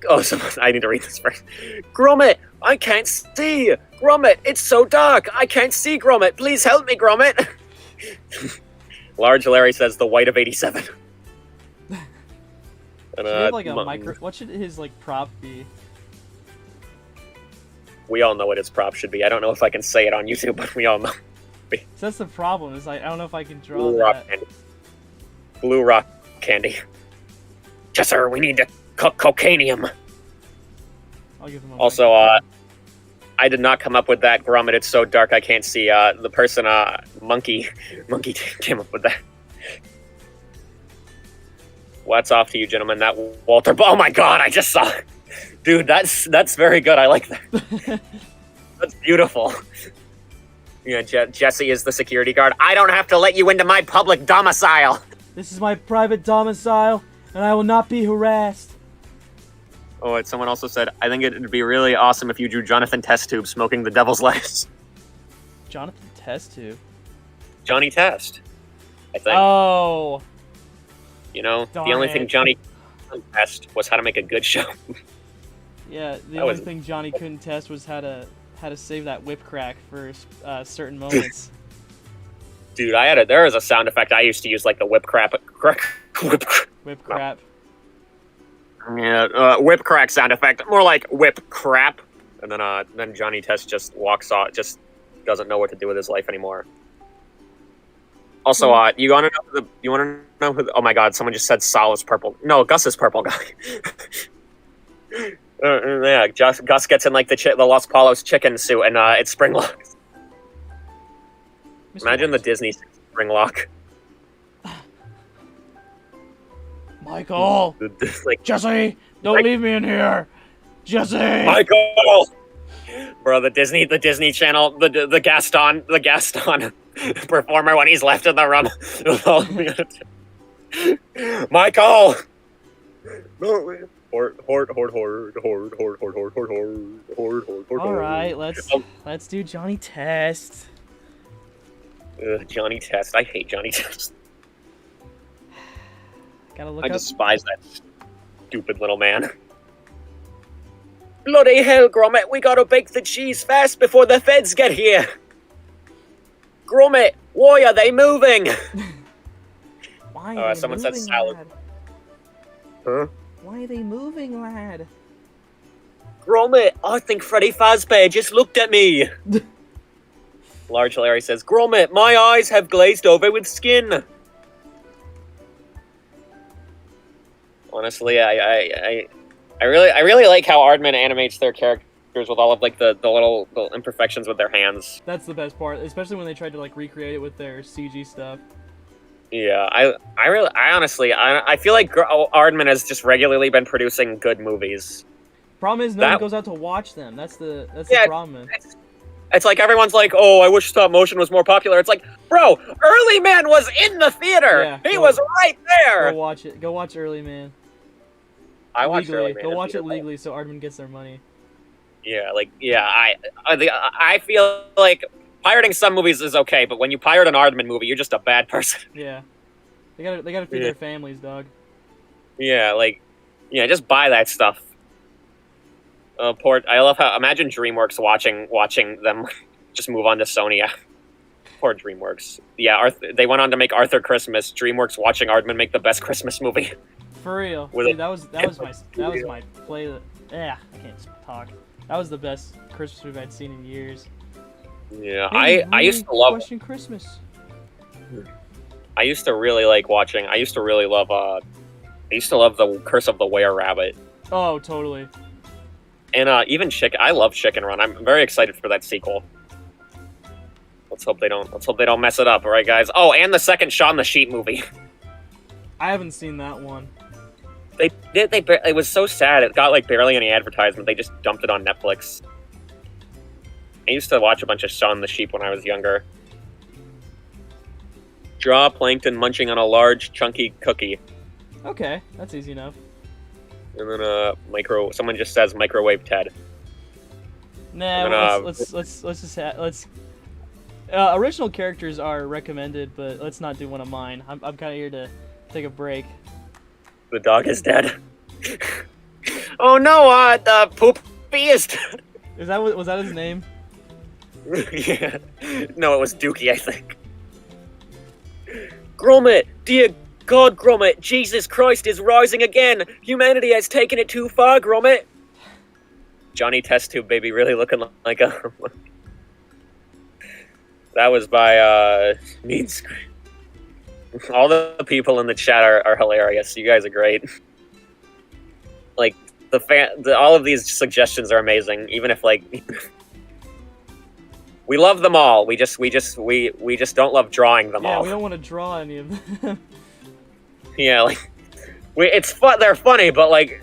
Oh, I need to read this first. Gromit, I can't see. Gromit, it's so dark. I can't see. Gromit, please help me, Gromit. Large Larry says the white of 87. And, should he have like a micro? What should his like prop be? We all know what his prop should be. I don't know if I can say it on YouTube, but we all know. So that's the problem. Is like I don't know if I can draw Blue that. rock candy. Blue rock candy. Yes, sir. We need to cook cocainium. I'll give him a Also, I did not come up with that, Gromit. It's so dark I can't see. The person, Monkey came up with that. What's off to you, gentlemen? That Walter. Oh my God! I just saw it. Dude, that's very good. I like that. That's beautiful. Yeah, Jesse is the security guard. I don't have to let you into my public domicile. This is my private domicile, and I will not be harassed. Oh, and someone also said, I think it'd be really awesome if you drew Jonathan Test Tube smoking the devil's lettuce. Jonathan Test Tube? Johnny Test, I think. Oh. You know, Darn the only it. thing Johnny couldn't test was how to make a good show. Yeah, the That only was- thing Johnny couldn't test was how to save that whip crack for certain moments. Dude, there was a sound effect I used to use, like the whip crap. Whip crap. Yeah, whip crack sound effect. More like whip crap. And then Johnny Test just walks off, just doesn't know what to do with his life anymore. Also, you want to know who? Oh my God! Someone just said Sal is purple. No, Gus is purple guy. Yeah, Gus gets in like the Los Palos chicken suit, and it's Springlock. Imagine the Disney Springlock. Michael! Like, Jesse! Don't leave me in here! Jesse! Michael! Bro, the Disney Channel, the Gaston performer when he's left in the room. Michael! All right, let's do Johnny Test. Johnny Test. I hate Johnny Test. Gotta look I up. despise that stupid little man. Bloody hell, Gromit! We gotta bake the cheese fast before the feds get here. Gromit, why are they moving? Why are they someone moving, said salad. lad? Huh? Why are they moving, lad? Gromit, I think Freddy Fazbear just looked at me. Large Larry says, Gromit, my eyes have glazed over with skin. Honestly, I really like how Aardman animates their characters with all of like the little imperfections with their hands. That's the best part, especially when they tried to like recreate it with their CG stuff. Yeah, I honestly feel like Aardman has just regularly been producing good movies. Problem is, no one goes out to watch them. That's the problem. Man. It's like everyone's like, oh, I wish stop motion was more popular. It's like, bro, Early Man was in the theater. Yeah, he was right there. Go watch it. Go watch Early Man. I watched legally. Early Man. Go watch it legally so Aardman gets their money. Yeah, I feel like pirating some movies is okay, but when you pirate an Aardman movie, you're just a bad person. Yeah, they gotta feed their families, dog. Yeah, just buy that stuff. I love how imagine DreamWorks watching them just move on to Sony. Poor DreamWorks. Yeah, they went on to make Arthur Christmas. DreamWorks watching Aardman make the best Christmas movie. For real. Dude, that was my play. Yeah, I can't talk. That was the best Christmas movie I'd seen in years. Yeah, Hey, I used to love. Question Christmas. I used to really like watching. I used to love the Curse of the Were Rabbit. Oh, totally. And even I love Chicken Run. I'm very excited for that sequel. Let's hope they don't mess it up, all right, guys? Oh, and the second Shaun the Sheep movie. I haven't seen that one. It was so sad. It got like barely any advertisement. They just dumped it on Netflix. I used to watch a bunch of Shaun the Sheep when I was younger. Draw Plankton munching on a large, chunky cookie. Okay, that's easy enough. And then someone just says microwave Ted. Nah, let's original characters are recommended, but let's not do one of mine. I'm kind of here to take a break. The dog is dead. Oh no, the Poopy is dead. Was that his name? Yeah. No, it was Dookie, I think. Gromit, dear God, Gromit, Jesus Christ is rising again. Humanity has taken it too far, Gromit. Johnny Test Tube Baby really looking like a... That was by, Mean Screen. All the people in the chat are hilarious. You guys are great. Like, all of these suggestions are amazing, even if, like... We love them all. We just don't love drawing them all. Yeah, we don't want to draw any of them. Yeah, like it's fun. They're funny, but like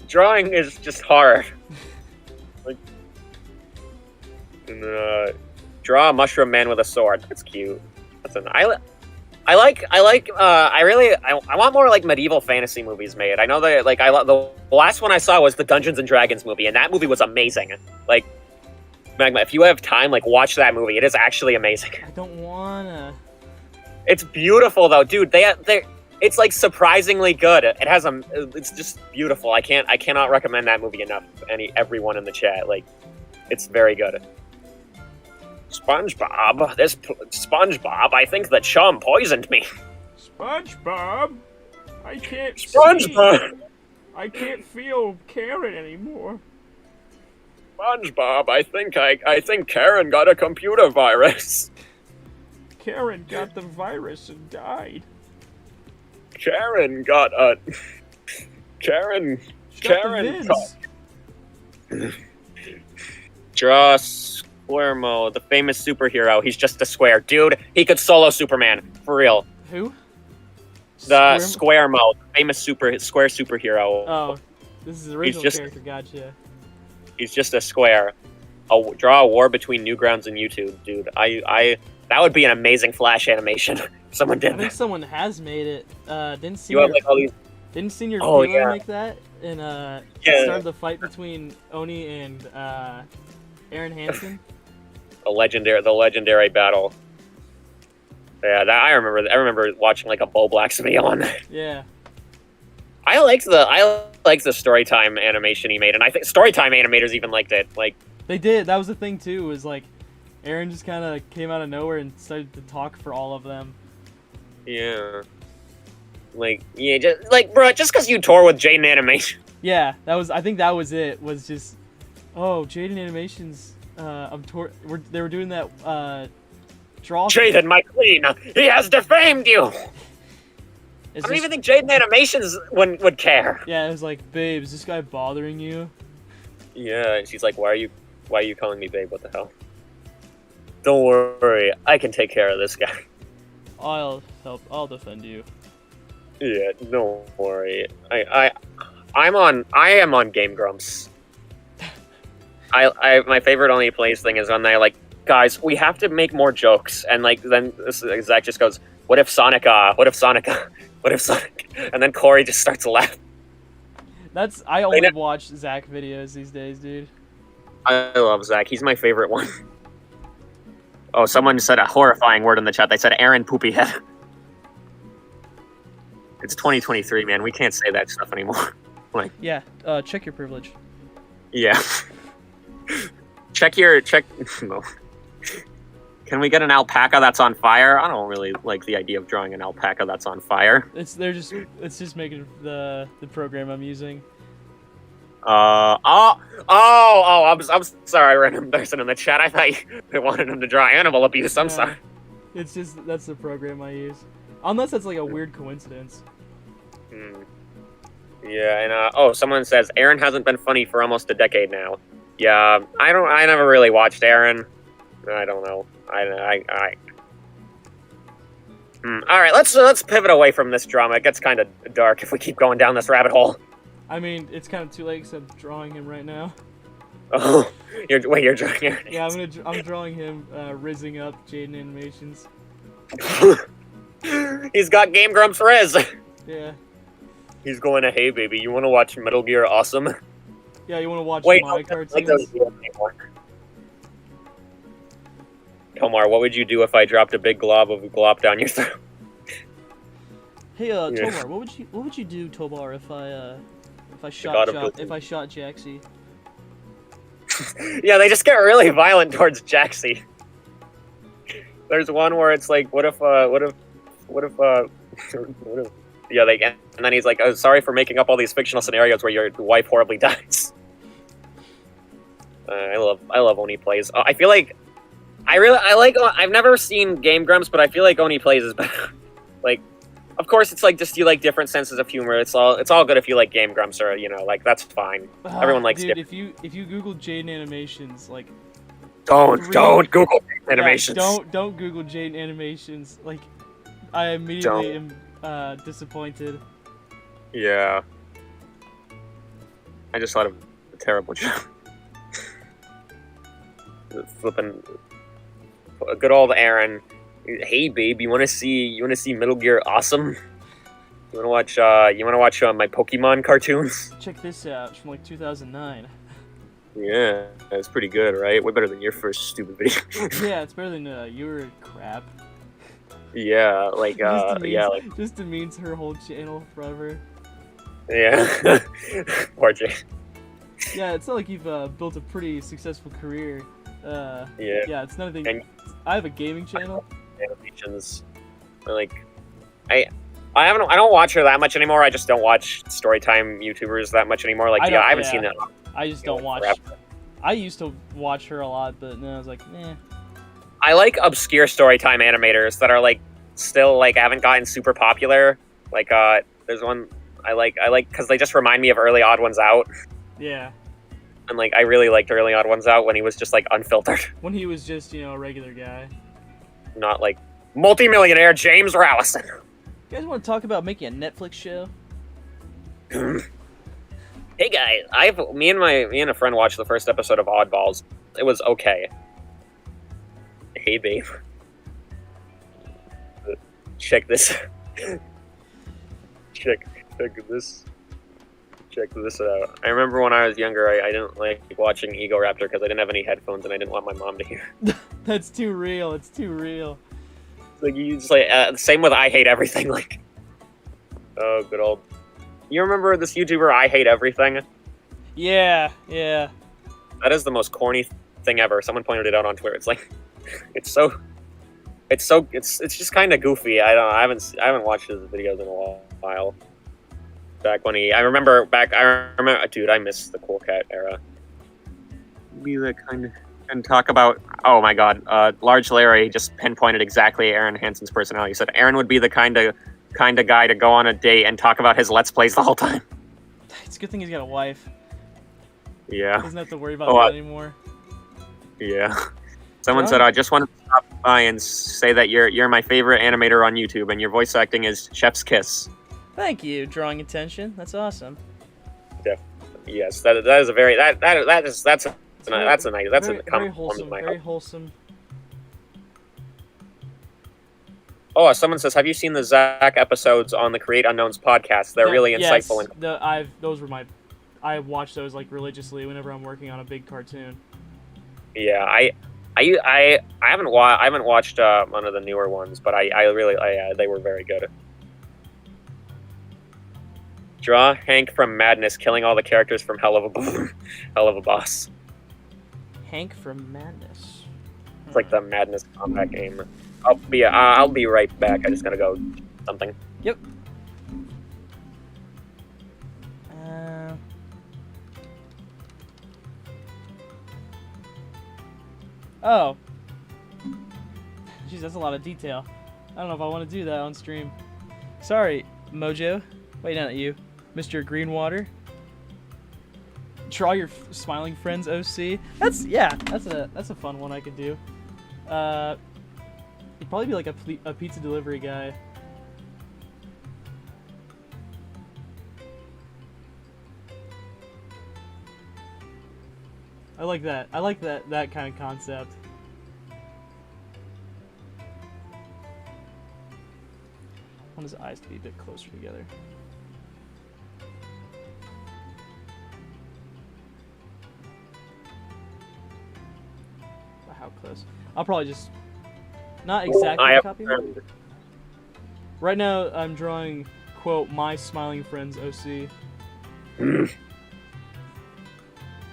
drawing is just hard. Like, draw a mushroom man with a sword. That's cute. I want more like medieval fantasy movies made. I know that the last one I saw was the Dungeons and Dragons movie, and that movie was amazing. Like, Magma, if you have time, like watch that movie. It is actually amazing. I don't wanna. It's beautiful though, dude. It's like surprisingly good. It's just beautiful. I cannot recommend that movie enough. Everyone in the chat, like, it's very good. SpongeBob, SpongeBob, I think the chum poisoned me. SpongeBob, I can't SpongeBob. I can't feel carrot anymore. SpongeBob, I think Karen got a computer virus. Karen got the virus and died. Karen got a Karen Got the Karen vids. Draw Squirmo, the famous superhero. He's just a square. Dude, he could solo Superman. For real. Who? The Squirm- Squaremo, the famous square superhero. Oh, this is the original just- character. Gotcha. He's just a square. Draw a war between Newgrounds and YouTube, dude. That would be an amazing Flash animation. If someone I did think that. someone has made it. Didn't You Senior have like all these. Senior Oh, Kilo yeah. make that? And Yeah. started the fight between Oni and Aaron Hansen. The legendary battle. Yeah, that I remember watching like a Bo Blacks video on that. Yeah. I liked the Storytime animation he made, and I think Storytime animators even liked it. Like, They did. That was the thing too. Was like, Aaron just kind of came out of nowhere and started to talk for all of them. yeah, bro, just because you tour with Jaden Animation. Yeah, that was. I think that was it. Was just, oh, Jaden Animations. They were doing that draw. Jaden, my queen, he has defamed you. It's I don't just- even think Jaden Animations would care. Yeah, it was like, babe, is this guy bothering you? Yeah, and she's like, why are you calling me babe? What the hell? Don't worry, I can take care of this guy. I'll help. I'll defend you. Yeah, don't worry. I am on Game Grumps. My favorite only plays thing is when they're like, guys, we have to make more jokes, and like then Zach just goes, what if Sonic, and then Corey just starts laughing. I only watch Zach videos these days, dude. I love Zach. He's my favorite one. Oh, someone said a horrifying word in the chat. They said Aaron Poopy Head. It's 2023, man. We can't say that stuff anymore. Like, Yeah. Check your privilege. yeah. check. No. Can we get an alpaca that's on fire? I don't really like the idea of drawing an alpaca that's on fire. It's just making the program I'm using. I'm sorry, random person in the chat. I thought they wanted him to draw animal abuse. I'm Yeah. sorry. It's just that's the program I use. Unless that's like a weird coincidence. Hmm. Yeah, and someone says Aaron hasn't been funny for almost a decade now. Yeah, I never really watched Aaron. I don't know. All right, let's pivot away from this drama. It gets kind of dark if we keep going down this rabbit hole. I mean, it's kind of too late because I'm drawing him right now. Oh, you're drawing Aaron. Yeah, I'm drawing him rizzing up Jaden Animations. He's got Game Grumps Riz. Yeah. He's going to, hey baby, you want to watch Metal Gear Awesome? Yeah, you want to watch Wait, my no, cartoons? like those anymore. Tomar, what would you do if I dropped a big glob of glop down your throat? Hey, Yeah. Tobar, what would you do, Tobar, if I God shot of Guilty. Jaxie? Yeah, they just get really violent towards Jaxie. There's one where it's like, what if, yeah, and then he's like, oh, sorry for making up all these fictional scenarios where your wife horribly dies. I love Oni Plays. I feel like, I've never seen Game Grumps, but I feel like Oni Plays is better. Like, of course, it's like just you like different senses of humor. It's all good if you like Game Grumps, or like that's fine. Everyone likes dude, different. if you Google Jaden Animations, like Don't Google animations. Yeah, don't Google Jaden Animations. Like, I immediately am disappointed. Yeah. I just thought of a terrible joke. Flipping. Good old Aaron. Hey babe, you wanna see Metal Gear Awesome? You wanna watch my Pokemon cartoons? Check this out. It's from like 2009. Yeah, that's pretty good, right? Way better than your first stupid video. Yeah, it's better than your crap. Yeah, like Just demeans her whole channel forever. yeah. Poor Jay. Yeah, it's not like you've built a pretty successful career. Yeah. Yeah, it's nothing. And- I have a gaming channel. Animations. Like, I don't watch her that much anymore. I just don't watch Storytime YouTubers that much anymore. Like, I haven't seen that. I just don't watch. forever. I used to watch her a lot, but then I was like, eh. I like obscure storytime animators that are like still like haven't gotten super popular. Like there's one I like because they just remind me of early Odd Ones Out, Yeah. and like I really liked early Odd Ones Out when he was just like unfiltered, When he was just, a regular guy. not like multimillionaire James Rallison. You guys want to talk about making a Netflix show? Hey guys, me and a friend watched the first episode of Oddballs. It was okay. Hey babe, check this. check this out. I remember when I was younger, I didn't like watching Ego Raptor because I didn't have any headphones and I didn't want my mom to hear. That's too real. It's too real. Like you just like same with I Hate Everything. Like, oh, good old. You remember this YouTuber I Hate Everything? Yeah. That is the most corny thing ever. Someone pointed it out on Twitter. It's like, it's just kind of goofy. I haven't watched his videos in a while. Back when I remember, dude, I miss the Cool Cat era. Be the kind of and talk about. Oh my God, Large Larry just pinpointed exactly Aaron Hansen's personality. He said Aaron would be the kind of guy to go on a date and talk about his Let's Plays the whole time. It's a good thing he's got a wife. Yeah. Doesn't have to worry about that anymore. Yeah. Someone said, I just wanted to stop by and say that you're my favorite animator on YouTube, and your voice acting is Chef's Kiss. Thank you, drawing attention. That's awesome. Yes, that is a very that's a nice very wholesome. Very wholesome. Oh, someone says, have you seen the Zach episodes on the Create Unknowns podcast? They're really insightful. Yes, I watch those like religiously whenever I'm working on a big cartoon. Yeah, I haven't watched one of the newer ones, but they were very good. Draw Hank from Madness, killing all the characters from Hell of a Boss. Hank from Madness. It's like the Madness combat game. I'll be right back. I just gotta go something. Yep. Oh. Jeez, that's a lot of detail. I don't know if I want to do that on stream. Sorry, Mojo. Wait, not you. Mr. Greenwater. Draw your smiling friends OC. That's a fun one I could do. He'd probably be like a pizza delivery guy. I like that. I like that kind of concept. I want his eyes to be a bit closer together. How close? I'll probably just not exactly copy. Right now, I'm drawing quote my smiling friends OC.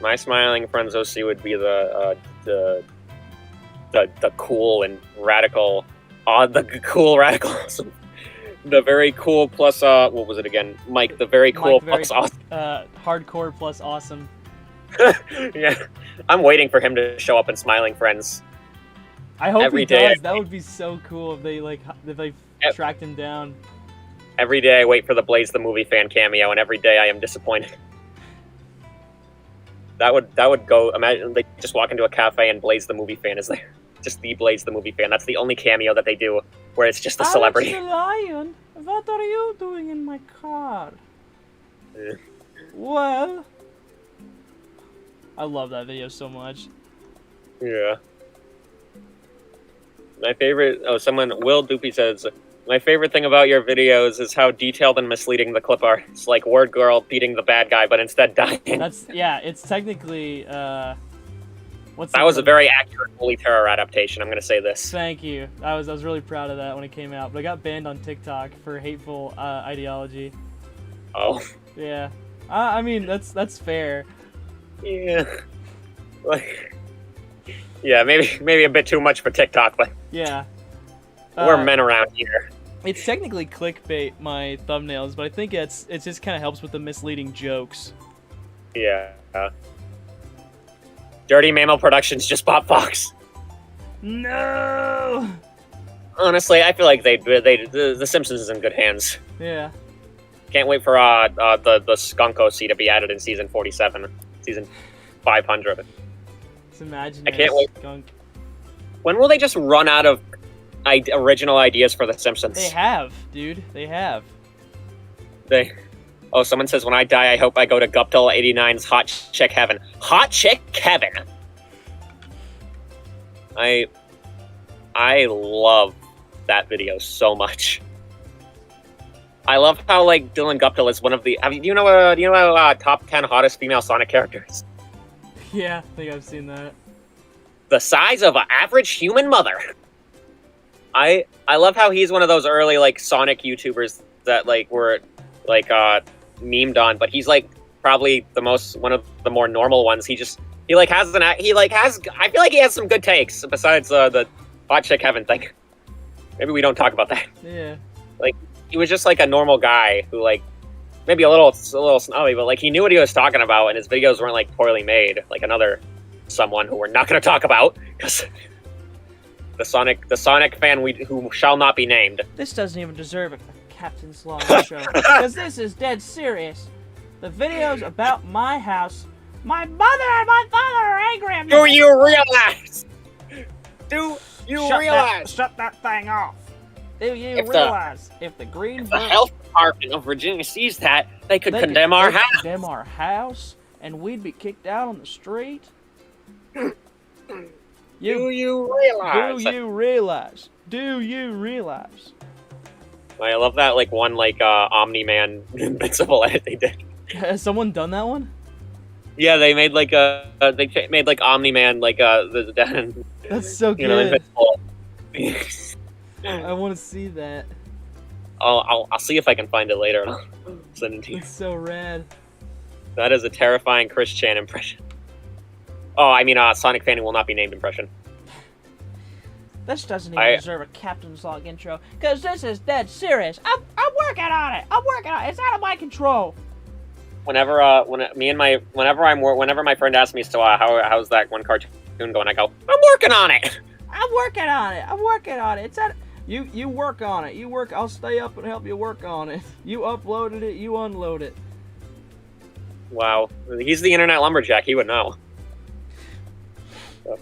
My smiling friends OC would be the cool and radical, the cool radical, the very cool plus what was it again? Mike, the very cool plus awesome. Hardcore plus awesome. Yeah, I'm waiting for him to show up in Smiling Friends. I hope he does. That would be so cool if they tracked him down. Every day I wait for the Blaze the Movie Fan cameo, and every day I am disappointed. That would go. Imagine they just walk into a cafe and Blaze the Movie Fan is there. Just the Blaze the Movie Fan. That's the only cameo that they do where it's just a celebrity. Alex the Lion, what are you doing in my car? Well, I love that video so much. Yeah. My favorite. Oh, Will Doopy says, my favorite thing about your videos is how detailed and misleading the clip are. It's like Word Girl beating the bad guy, but instead dying. It's technically, that was a very accurate Holy Terror adaptation, I'm gonna say this. Thank you. I was really proud of that when it came out, but I got banned on TikTok for hateful ideology. Oh. Yeah. I mean, that's fair. Yeah. Yeah, maybe a bit too much for TikTok, but yeah. We're men around here. It's technically clickbait, my thumbnails, but I think it just kind of helps with the misleading jokes. Yeah. Dirty Mammal Productions just bought Fox. No. Honestly, I feel like the Simpsons is in good hands. Yeah. Can't wait for the Skunk OC to be added in season 47, season 500. It's imaginary. I can't wait. Skunk. When will they just run out of original ideas for the Simpsons? They have, dude. They have. Oh, someone says, when I die, I hope I go to Guptal89's Hot Chick Heaven. Hot Chick Heaven! I love that video so much. I love how, like, Dylan Guptal is one of the... do you know top 10 hottest female Sonic characters? Yeah, I think I've seen that. The size of an average human mother. I love how he's one of those early, like, Sonic YouTubers that, like, were, like, memed on, but he's, like, probably one of the more normal ones. I feel like he has some good takes, besides the Hot Chick Heaven thing. Maybe we don't talk about that. Yeah. Like, he was just, like, a normal guy who, like, maybe a little snobby, but, like, he knew what he was talking about, and his videos weren't, like, poorly made, like another someone who we're not going to talk about, because the Sonic fan who shall not be named. This doesn't even deserve a Captain's Log intro, because this is dead serious. The video's about my house. My mother and my father are angry at me. Do you realize? Do you realize? Shut that thing off. Do you If the- realize if the green If the health department of Virginia sees that, they could condemn our house. condemn our house, and we'd be kicked out on the street? Do You you realize? Do you realize? Do you realize? I love that, like, one, like, Omni-Man Invincible edit they did. Has someone done that one? Yeah, they made, like, made, like, Omni-Man, like, That's so you know, good. Invincible. I want to see that. I'll see if I can find it later, and I'll send it to you. It's so rad. That is a terrifying Chris Chan impression. Oh, I mean, Sonic fan who will not be named impression. This doesn't even deserve a Captain's Log intro, because this is dead serious. I'm working on it. It's out of my control. Whenever my friend asks me, so how's that one cartoon going? I go, I'm working on it. I'm working on it. It's out. You work on it. I'll stay up and help you work on it. You uploaded it. You unload it. Wow, he's the internet lumberjack. He would know.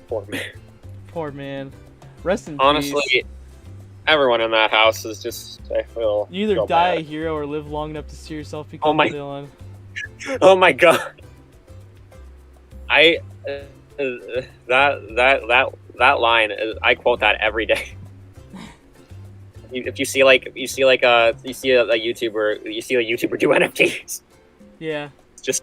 Poor man. Poor man. Rest in Honestly, peace. everyone in that house is just. I feel. You either feel die a bad. hero or live long enough to see yourself become my- a villain. Oh my god. That line, I quote that every day. If you see a YouTuber do NFTs, Yeah. it's just,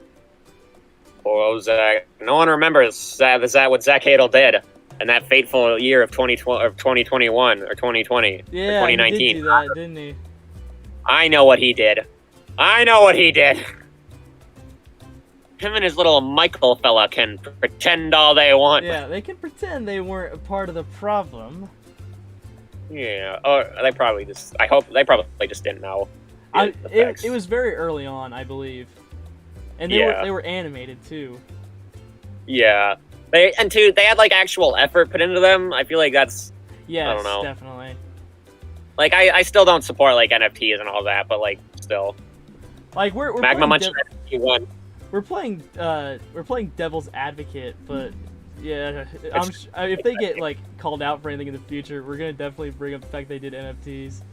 oh, Zach. No one remembers what Zach Hadel did in that fateful year of 2021 or 2020 or Yeah, 2019. he did do that, didn't he? I know what he did. Him and his little Michael fella can pretend all they want. Yeah, they can pretend they weren't a part of the problem. Yeah, or they probably just. I hope they probably just didn't know. the facts. It was very early on, I believe, and Yeah. they were animated too. Yeah, they had like actual effort put into them. I feel like that's Yes, don't know. definitely. like I still don't support like NFTs and all that, but like still, Like we're Magma playing Muncher NFT won. we're playing Devil's Advocate, but yeah, if they get like called out for anything in the future, we're gonna definitely bring up the fact they did NFTs.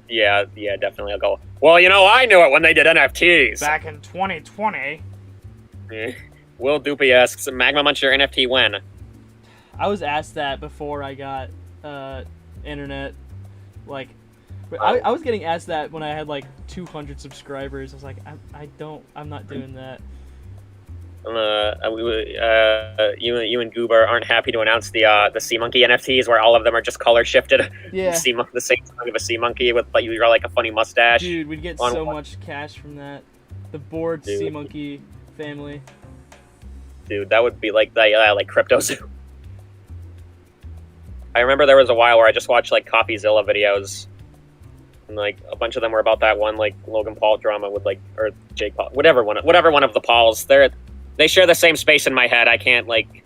Yeah, definitely. I'll go. Well, I knew it when they did NFTs. Back in 2020. Will Doopy asks, Magma Muncher NFT when? I was asked that before I got internet. Like, but Oh. I was getting asked that when I had like 200 subscribers. I was like, I'm not doing that. You and Goober aren't happy to announce the Sea Monkey NFTs where all of them are just color shifted. Yeah, The same kind of a sea monkey with like you draw like a funny mustache. dude, we'd get on so one. much cash from that. The bored Dude. Sea Monkey family. Dude, that would be like like CryptoZoo. I remember there was a while where I just watched like CopyZilla videos, and like a bunch of them were about that one like Logan Paul drama with like or Jake Paul, whatever one of the Pauls. They share the same space in my head. I can't like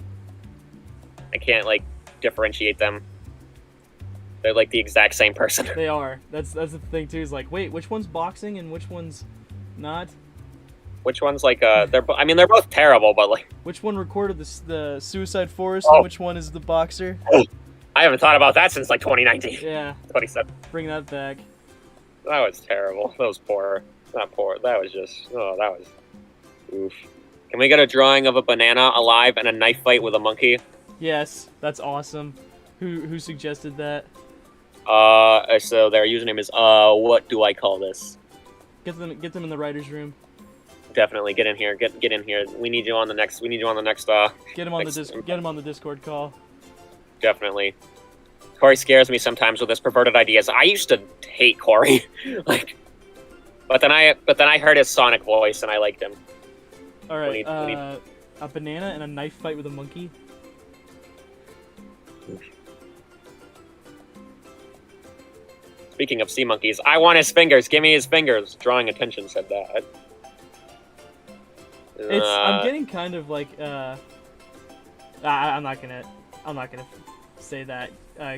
I can't like differentiate them. They're like the exact same person. They are. That's the thing too. Is like, wait, which one's boxing and which one's not? Which one's like I mean they're both terrible, but like Which one recorded the Suicide Forest Oh. and which one is the boxer? I haven't thought about that since like 2019, Yeah, 27. bring that back. That was terrible. That was poor. Not poor. That was just that was oof. Can we get a drawing of a banana alive and a knife fight with a monkey? Yes, that's awesome. Who suggested that? So their username is what do I call this? Get them in the writers' room. Definitely get in here. Get in here. We need you on the next. Get Get him on Thanks. Get him on the Discord call. Definitely. Corey scares me sometimes with his perverted ideas. I used to hate Corey, like, but then I heard his Sonic voice and I liked him. All right, When he- a banana and a knife fight with a monkey. Speaking of sea monkeys, I want his fingers. Give me his fingers. Drawing attention said that. I'm getting kind of like I'm not gonna say that.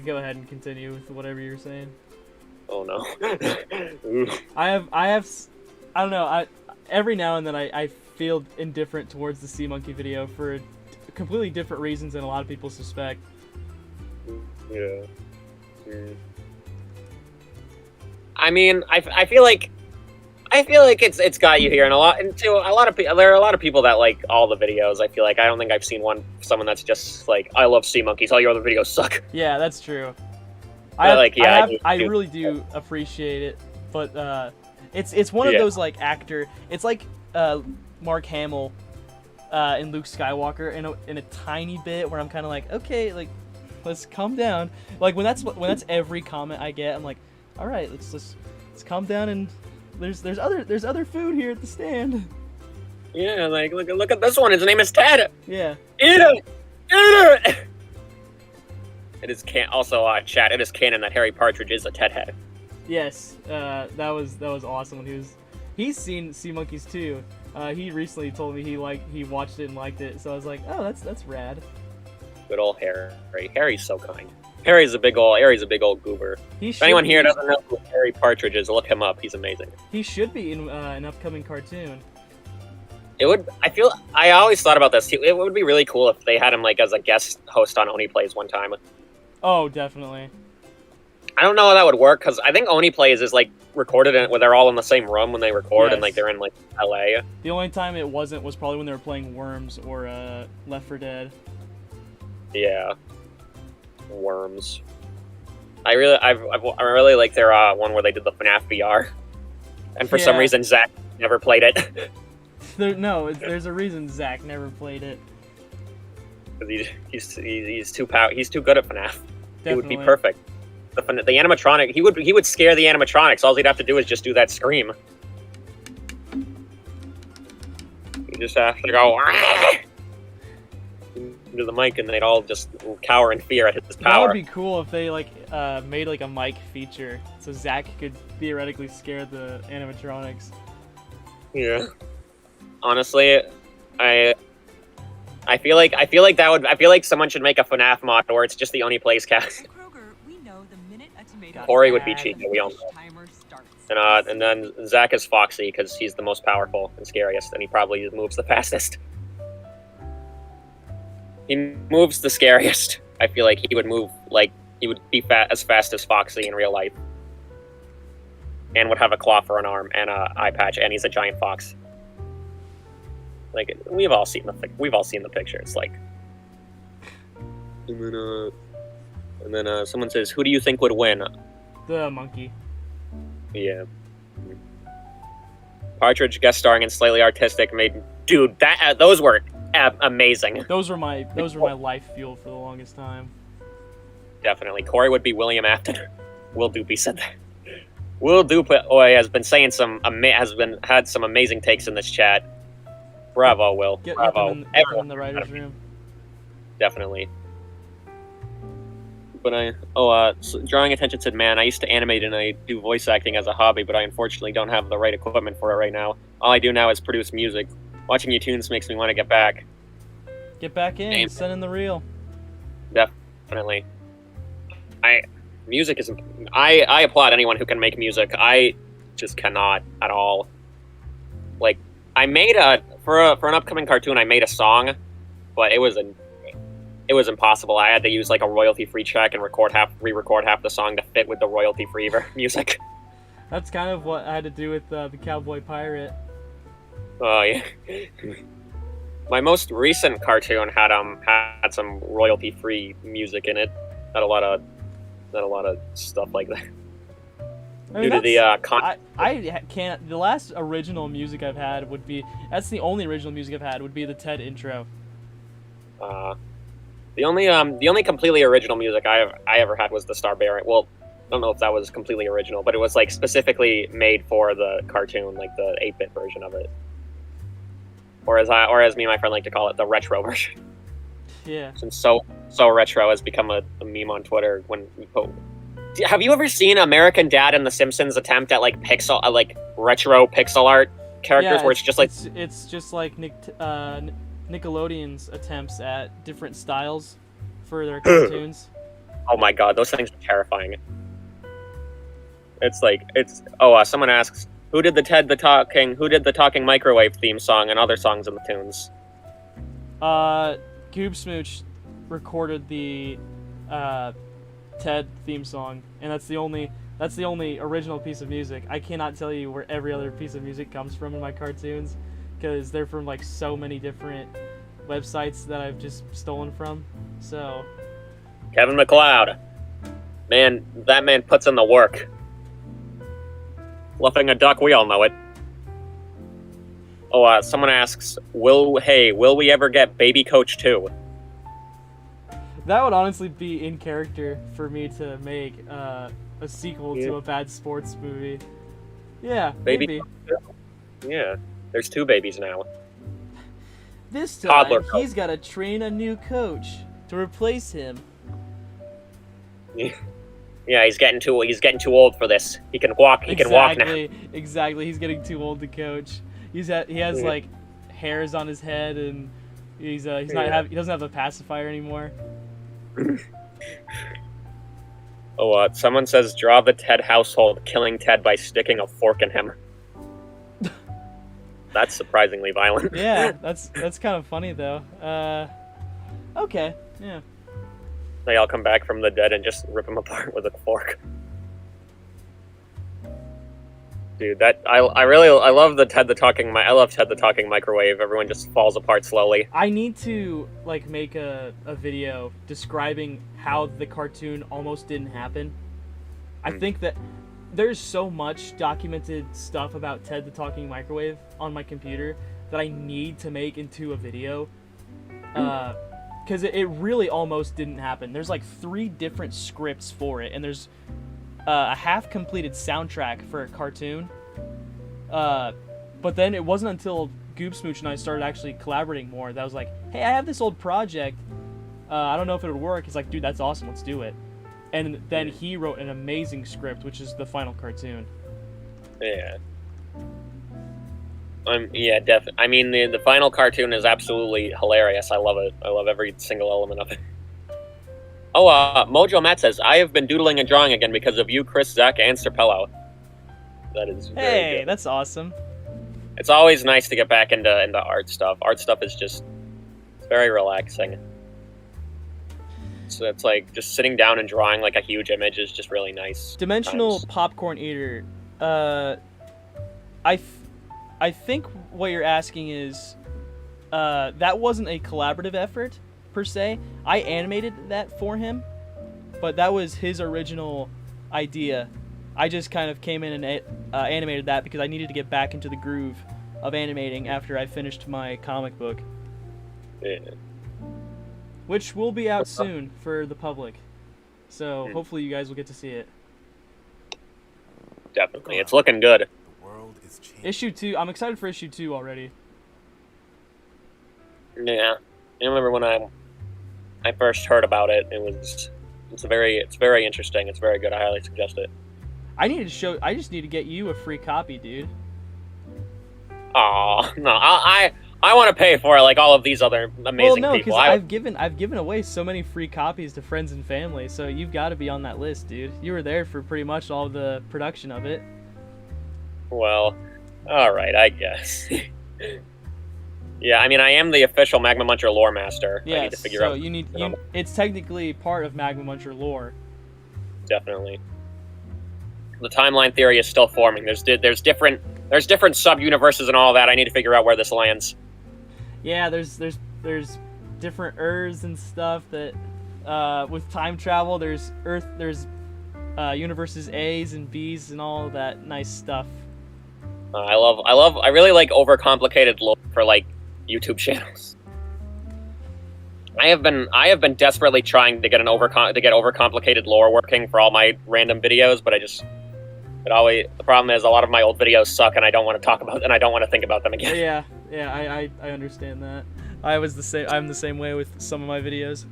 Go ahead and continue with whatever you're saying. Oh no. Oof. I don't know. Every now and then I feel indifferent towards the Sea Monkey video for completely different reasons than a lot of people suspect. Yeah. Mm. I mean, I feel like it's got you here, and a lot of people. There are a lot of people that like all the videos. I feel like I don't think I've seen someone that's just like, I love sea monkeys. All your other videos suck. Yeah, that's true. I do. really do appreciate it, but it's one of Yeah. those like actor. It's like Mark Hamill in Luke Skywalker in a tiny bit where I'm kind of like, okay, like let's calm down. Like when that's every comment I get, I'm like, all right, let's calm down, and there's other food here at the stand. Yeah, like look at this one. His name is Ted. Yeah. Eat it! Eat it! It is chat. It is canon that Harry Partridge is a Ted head. Yes. That was awesome when he's seen Sea Monkeys too. He recently told me he watched it and liked it, so I was like, oh, that's rad. Good old Harry. Harry's so kind. Harry's a big old goober. If anyone here doesn't know who Harry Partridge is, look him up. He's amazing. He should be in an upcoming cartoon. I always thought about this too. It would be really cool if they had him like as a guest host on Oni Plays one time. Oh, definitely. I don't know how that would work because I think Oni Plays is like recorded where they're all in the same room when they record, and Yes. like they're in like LA. The only time it wasn't was probably when they were playing Worms or Left 4 Dead. Yeah, Worms. I really like their one where they did the FNAF VR, and for some Yeah. reason Zach never played it. There's a reason Zach never played it. 'Cause he's too good at FNAF. He would be Definitely. perfect. The animatronic, he would scare the animatronics. All he'd have to do is just do that scream. You just have to go into the mic, and they'd all just cower in fear at his That power. would be cool if they made like a mic feature so Zach could theoretically scare the animatronics. Yeah. Honestly, I feel like someone should make a FNAF mod where it's just the Oni Plays cast. Kroger, we know the minute a tomato Corey would be bad, Chica, we all the know. timer starts. And then Zach is Foxy because he's the most powerful and scariest, and he probably moves the fastest. He moves the scariest. I feel like he would move he would be as fast as Foxy in real life, and would have a claw for an arm and a eye patch, and he's a giant fox. Like we've all seen the picture. It's like, and then someone says, "Who do you think would win?" The monkey. Yeah. Partridge guest starring in Slightly Artistic made those were amazing. Those were my life fuel for the longest time. Definitely. Corey would be William Afton. Will Doopy said that. Will Doopy has been saying had some amazing takes in this chat. Bravo, Will. Get Bravo. them in Everyone, the writers' room. definitely. But drawing attention said, man, I used to animate and I do voice acting as a hobby, but I unfortunately don't have the right equipment for it right now. All I do now is produce music. Watching your tunes makes me want to get back. Get back in. Damn. Send in the reel. Definitely. Music is. I applaud anyone who can make music. I just cannot at all. Like, I made for an upcoming cartoon. I made a song, but it was impossible. I had to use like a royalty-free check and re-record half the song to fit with the royalty-free music. That's kind of what I had to do with the Cowboy Pirate. Oh yeah. My most recent cartoon had some royalty-free music in it. Had a lot of stuff like that. I mean, Due to the I can't. The last original music I've had would be. That's the only original music I've had would be the Ted intro. The only completely original music I ever had was the Starbarian. Well, I don't know if that was completely original, but it was like specifically made for the cartoon, like the 8-bit version of it. Or as me and my friend like to call it, the retro version. Yeah. Since so retro has become a meme on Twitter. Have you ever seen American Dad and The Simpsons attempt at like retro pixel art characters, Yeah, where it's just like it's just like Nickelodeon's attempts at different styles for their cartoons. oh my god, those things are terrifying. Someone asks, who did the Talking Microwave theme song and other songs in the tunes? Goob Smooch recorded the Ted theme song, and that's the only original piece of music. I cannot tell you where every other piece of music comes from in my cartoons, because they're from like so many different websites that I've just stolen from. So Kevin MacLeod. Man, that man puts in the work. Fluffing a duck, we all know it. Oh, someone asks, will we ever get Baby Coach 2? that would honestly be in character for me to make a sequel to a bad sports movie. Yeah, maybe. Yeah, there's 2 babies now. This time, Toddler he's got to train a new coach to replace him. Yeah, he's getting too old for this. He can walk. He can walk now. Exactly. He's getting too old to coach. He has like hairs on his head, and he doesn't have a pacifier anymore. Oh, someone says draw the Ted household killing Ted by sticking a fork in him. That's surprisingly violent. Yeah, that's kind of funny though. Okay, yeah. They all come back from the dead and just rip him apart with a fork. Dude, I love Ted the Talking Microwave. Everyone just falls apart slowly. I need to like make a video describing how the cartoon almost didn't happen. I think that there's so much documented stuff about Ted the Talking Microwave on my computer that I need to make into a video. Because it really almost didn't happen. There's like 3 different scripts for it, and there's a half-completed soundtrack for a cartoon. But then it wasn't until Goob Smooch and I started actually collaborating more that I was like, hey, I have this old project. I don't know if it would work. He's like, dude, that's awesome. Let's do it. And then he wrote an amazing script, which is the final cartoon. Yeah. Yeah, definitely. I mean, the final cartoon is absolutely hilarious. I love it. I love every single element of it. Oh, Mojo Matt says, I have been doodling and drawing again because of you, Chris, Zach, and Serpello. That is very good. That's awesome. It's always nice to get back into art stuff. Art stuff is just very relaxing. So it's like just sitting down and drawing like a huge image is just really nice. Dimensional Popcorn Eater. I think what you're asking is that wasn't a collaborative effort per se. I animated that for him, but that was his original idea. I just kind of came in and animated that because I needed to get back into the groove of animating after I finished my comic book. Yeah. Which will be out soon for the public. So hopefully you guys will get to see it. Definitely. It's looking good. The world is changing. Issue 2, I'm excited for issue 2 already. Yeah. I remember when I first heard about it, it's very interesting. It's very good. I highly suggest it. I just need to get you a free copy, dude. Aw, no, I want to pay for like all of these other amazing well, no, people. because I've given away so many free copies to friends and family, so you've got to be on that list, dude. You were there for pretty much all the production of it. Well, all right, I guess. Yeah, I mean, I am the official Magma Muncher lore master. I Yeah, need to figure so out. it's technically part of Magma Muncher lore. Definitely. The timeline theory is still forming. There's different sub-universes and all that. I need to figure out where this lands. Yeah, there's different Earths and stuff that with time travel. There's universes A's and B's and all that nice stuff. I really like overcomplicated lore for like YouTube channels. I have been desperately trying to get overcomplicated lore working for all my random videos, but the problem is a lot of my old videos suck and I don't want to talk about and I don't want to think about them again. Yeah, I understand that. I'm the same way with some of my videos.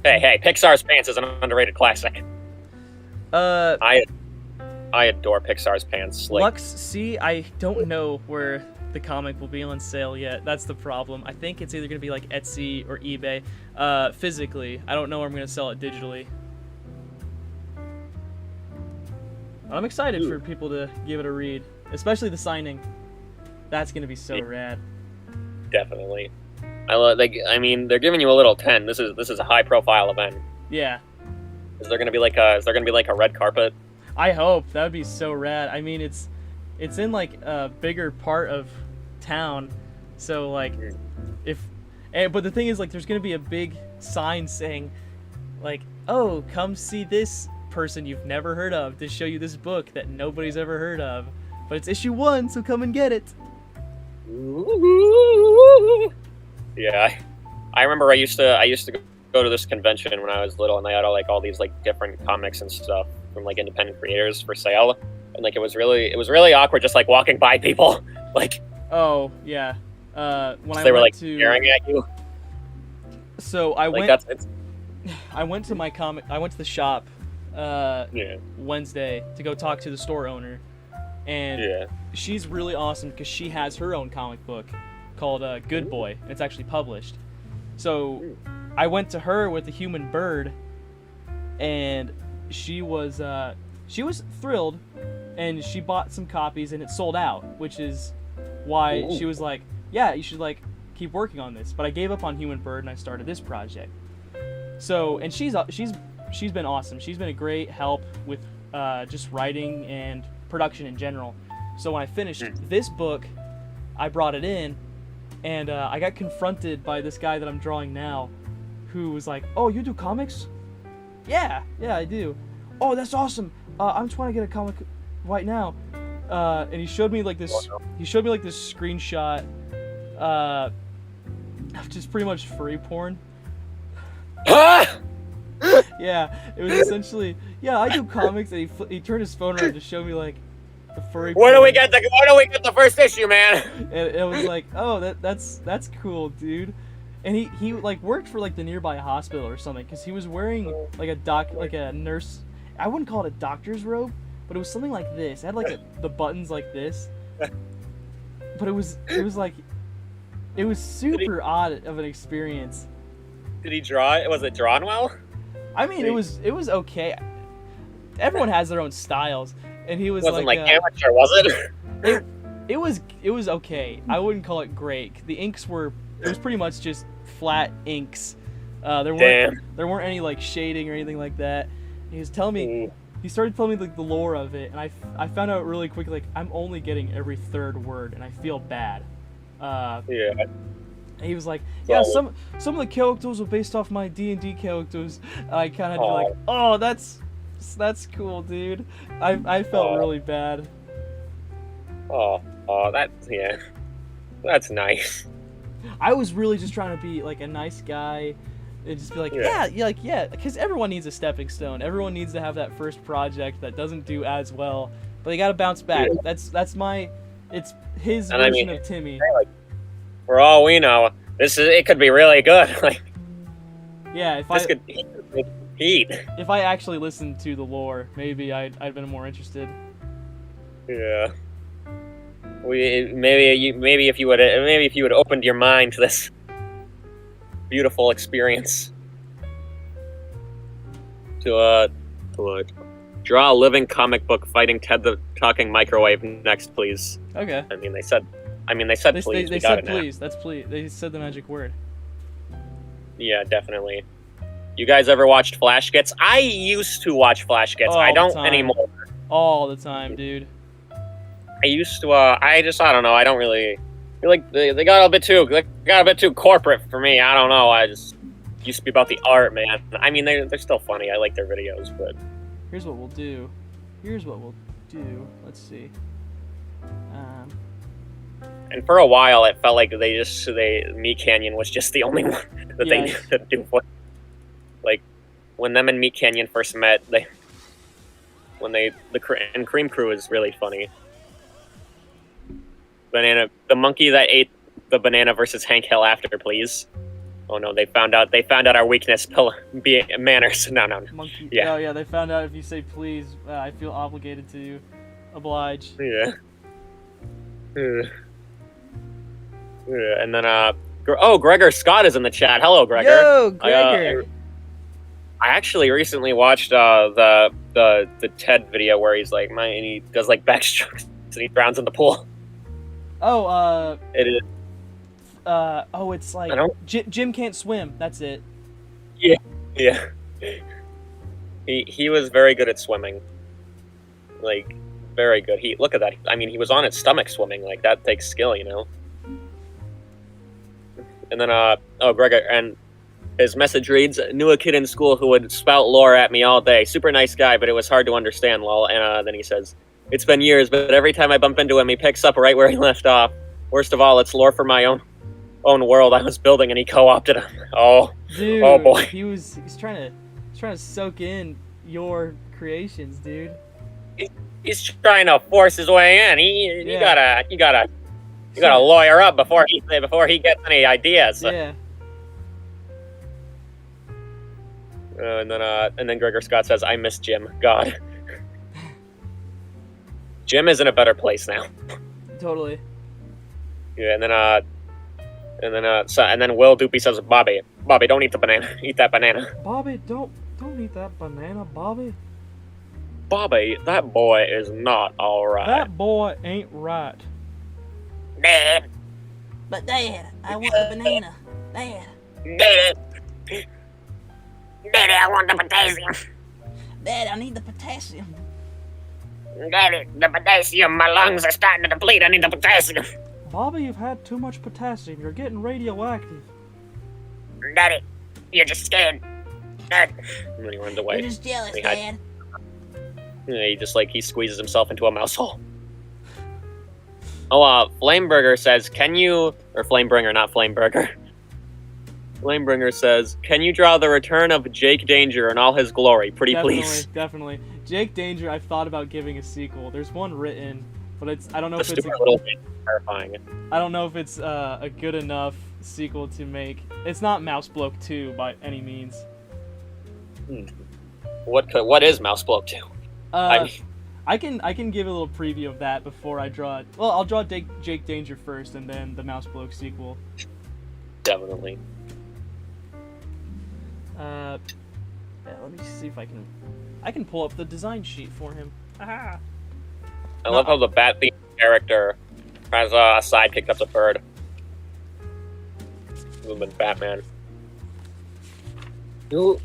Hey, Pixar's Pants is an underrated classic. I adore Pixar's Pants. Lux, see, I don't know where the comic will be on sale yet. That's the problem. I think it's either going to be like Etsy or eBay. Physically. I don't know where I'm going to sell it digitally. I'm excited for people to give it a read. Especially the signing. That's going to be so rad. Definitely. I mean, they're giving you a little 10. This is a high-profile event. Yeah. Is there going to be like a red carpet? I hope. That would be so rad. I mean, it's in like a bigger part of town, so like but the thing is, like, there's gonna be a big sign saying like, oh, come see this person you've never heard of to show you this book that nobody's ever heard of, but it's issue 1, so come and get it. Yeah, I remember I used to go to this convention when I was little, and they had all these like different comics and stuff from like independent creators for sale, and like it was really awkward just like walking by people like. Oh yeah, when they were like staring at you. So I like, went to the shop Wednesday to go talk to the store owner, and she's really awesome because she has her own comic book called Good Boy, and it's actually published. So I went to her with the Human Bird, and she was thrilled, and she bought some copies, and it sold out, which is why she was like, yeah, you should like keep working on this. But I gave up on Human Bird and I started this project. So, and she's been awesome. She's been a great help with just writing and production in general. So when I finished this book, I brought it in, and I got confronted by this guy that I'm drawing now, who was like, "Oh, you do comics?" Yeah, I do. "Oh, that's awesome. I'm trying to get a comic right now." And he showed me like this. He showed me like this screenshot, of just pretty much furry porn. Yeah, it was essentially, yeah, I do comics, and he turned his phone around to show me like the furry. Where do we get the first issue, man? And it was like, oh, that's cool, dude. And he like worked for like the nearby hospital or something, because he was wearing like a nurse. I wouldn't call it a doctor's robe, but it was something like this. It had like the buttons like this. But it was super odd of an experience. Did he draw it? Was it drawn well? I mean, it was okay. Everyone has their own styles, and he was It wasn't like amateur, was it? It was okay. I wouldn't call it great. The inks it was pretty much just flat inks. There weren't any like shading or anything like that. He was telling me, he started telling me like the lore of it, and I found out really quick, like, I'm only getting every third word, and I feel bad. He was like, yeah, some of the characters were based off my D&D characters. I kind of had to be like, oh, that's cool, dude. I felt really bad. That's nice. I was really just trying to be like a nice guy and just be like, yeah, because everyone needs a stepping stone. Everyone needs to have that first project that doesn't do as well, but they got to bounce back. Yeah. It's his version of Timmy. Like, for all we know, it could be really good. Like, yeah, could heat. If I actually listened to the lore, maybe I'd been more interested. Yeah. Maybe if you would opened your mind to this beautiful experience. To draw a living comic book fighting Ted the Talking Microwave next, please. Okay. I mean, they said please. They We got said it now. please. That's please. They said the magic word. Yeah, definitely. You guys ever watched Flash Gets? I used to watch Flash Gets. All I the don't time. anymore. All the time, dude. I used to. I don't know. I don't really feel like they got a bit too corporate for me. I don't know. I just used to be about the art, man. I mean, they're still funny. I like their videos, but Here's what we'll do. Let's see. and for a while it felt like Meat Canyon was just the only one that they Yes. knew to do. Like when them and Meat Canyon first met, and Cream Crew is really funny. The monkey that ate the banana versus Hank Hill after, please. Oh no, they found out our weakness, manners. No. Monkey. Yeah. Oh yeah, they found out if you say please, I feel obligated to oblige. Yeah. Yeah, and then Gregor Scott is in the chat. Hello, Gregor. Yo, Gregor. I actually recently watched the Ted video where he's like, and he does like backstrokes and he drowns in the pool. Oh, It is. it's like I don't- Jim can't swim. That's it. Yeah. He was very good at swimming. Like, very good. Look at that. I mean, he was on his stomach swimming. Like, that takes skill, you know? And then, Gregor, and his message reads, knew a kid in school who would spout lore at me all day. Super nice guy, but it was hard to understand, lol. And then he says, it's been years, but every time I bump into him, he picks up right where he left off. Worst of all, it's lore for my own world I was building, and he co-opted him. Oh, Dude, oh boy. he's trying to soak in your creations, dude. He's trying to force his way in. You gotta lawyer up before he gets any ideas. Yeah. And then Gregor Scott says, "I miss Jim. God, Jim is in a better place now." Totally. Yeah, and then Will Doopy says, Bobby, don't eat the banana. Eat that banana. Bobby, don't eat that banana, Bobby. Bobby, that boy is not all right. That boy ain't right. Dad, But Dad, I want the banana. Dad, Daddy, I want the potassium. Dad, I need the potassium. Daddy, the potassium. My lungs are starting to deplete. I need the potassium. Bobby, you've had too much potassium. You're getting radioactive. Daddy, you're just scared. Dad. And then he runs away. You're just jealous, He had- Dad. Yeah, he squeezes himself into a mouse hole. Oh, Flameburger says, or Flamebringer, not Flameburger. Flamebringer says, can you draw the return of Jake Danger in all his glory? Pretty please. Definitely. Jake Danger, I've thought about giving a sequel. There's one written, but I don't know The if it's Stuart Little thing is terrifying. I don't know if it's a good enough sequel to make. It's not Mouse Bloke 2 by any means. What is Mouse Bloke 2? I can give a little preview of that before I draw it. Well, I'll draw Jake Danger first, and then the Mouse Bloke sequel. Definitely. Yeah, let me see if I can pull up the design sheet for him. Aha. I love how the Bat-themed character has a sidekick that's a bird. Movement Batman. I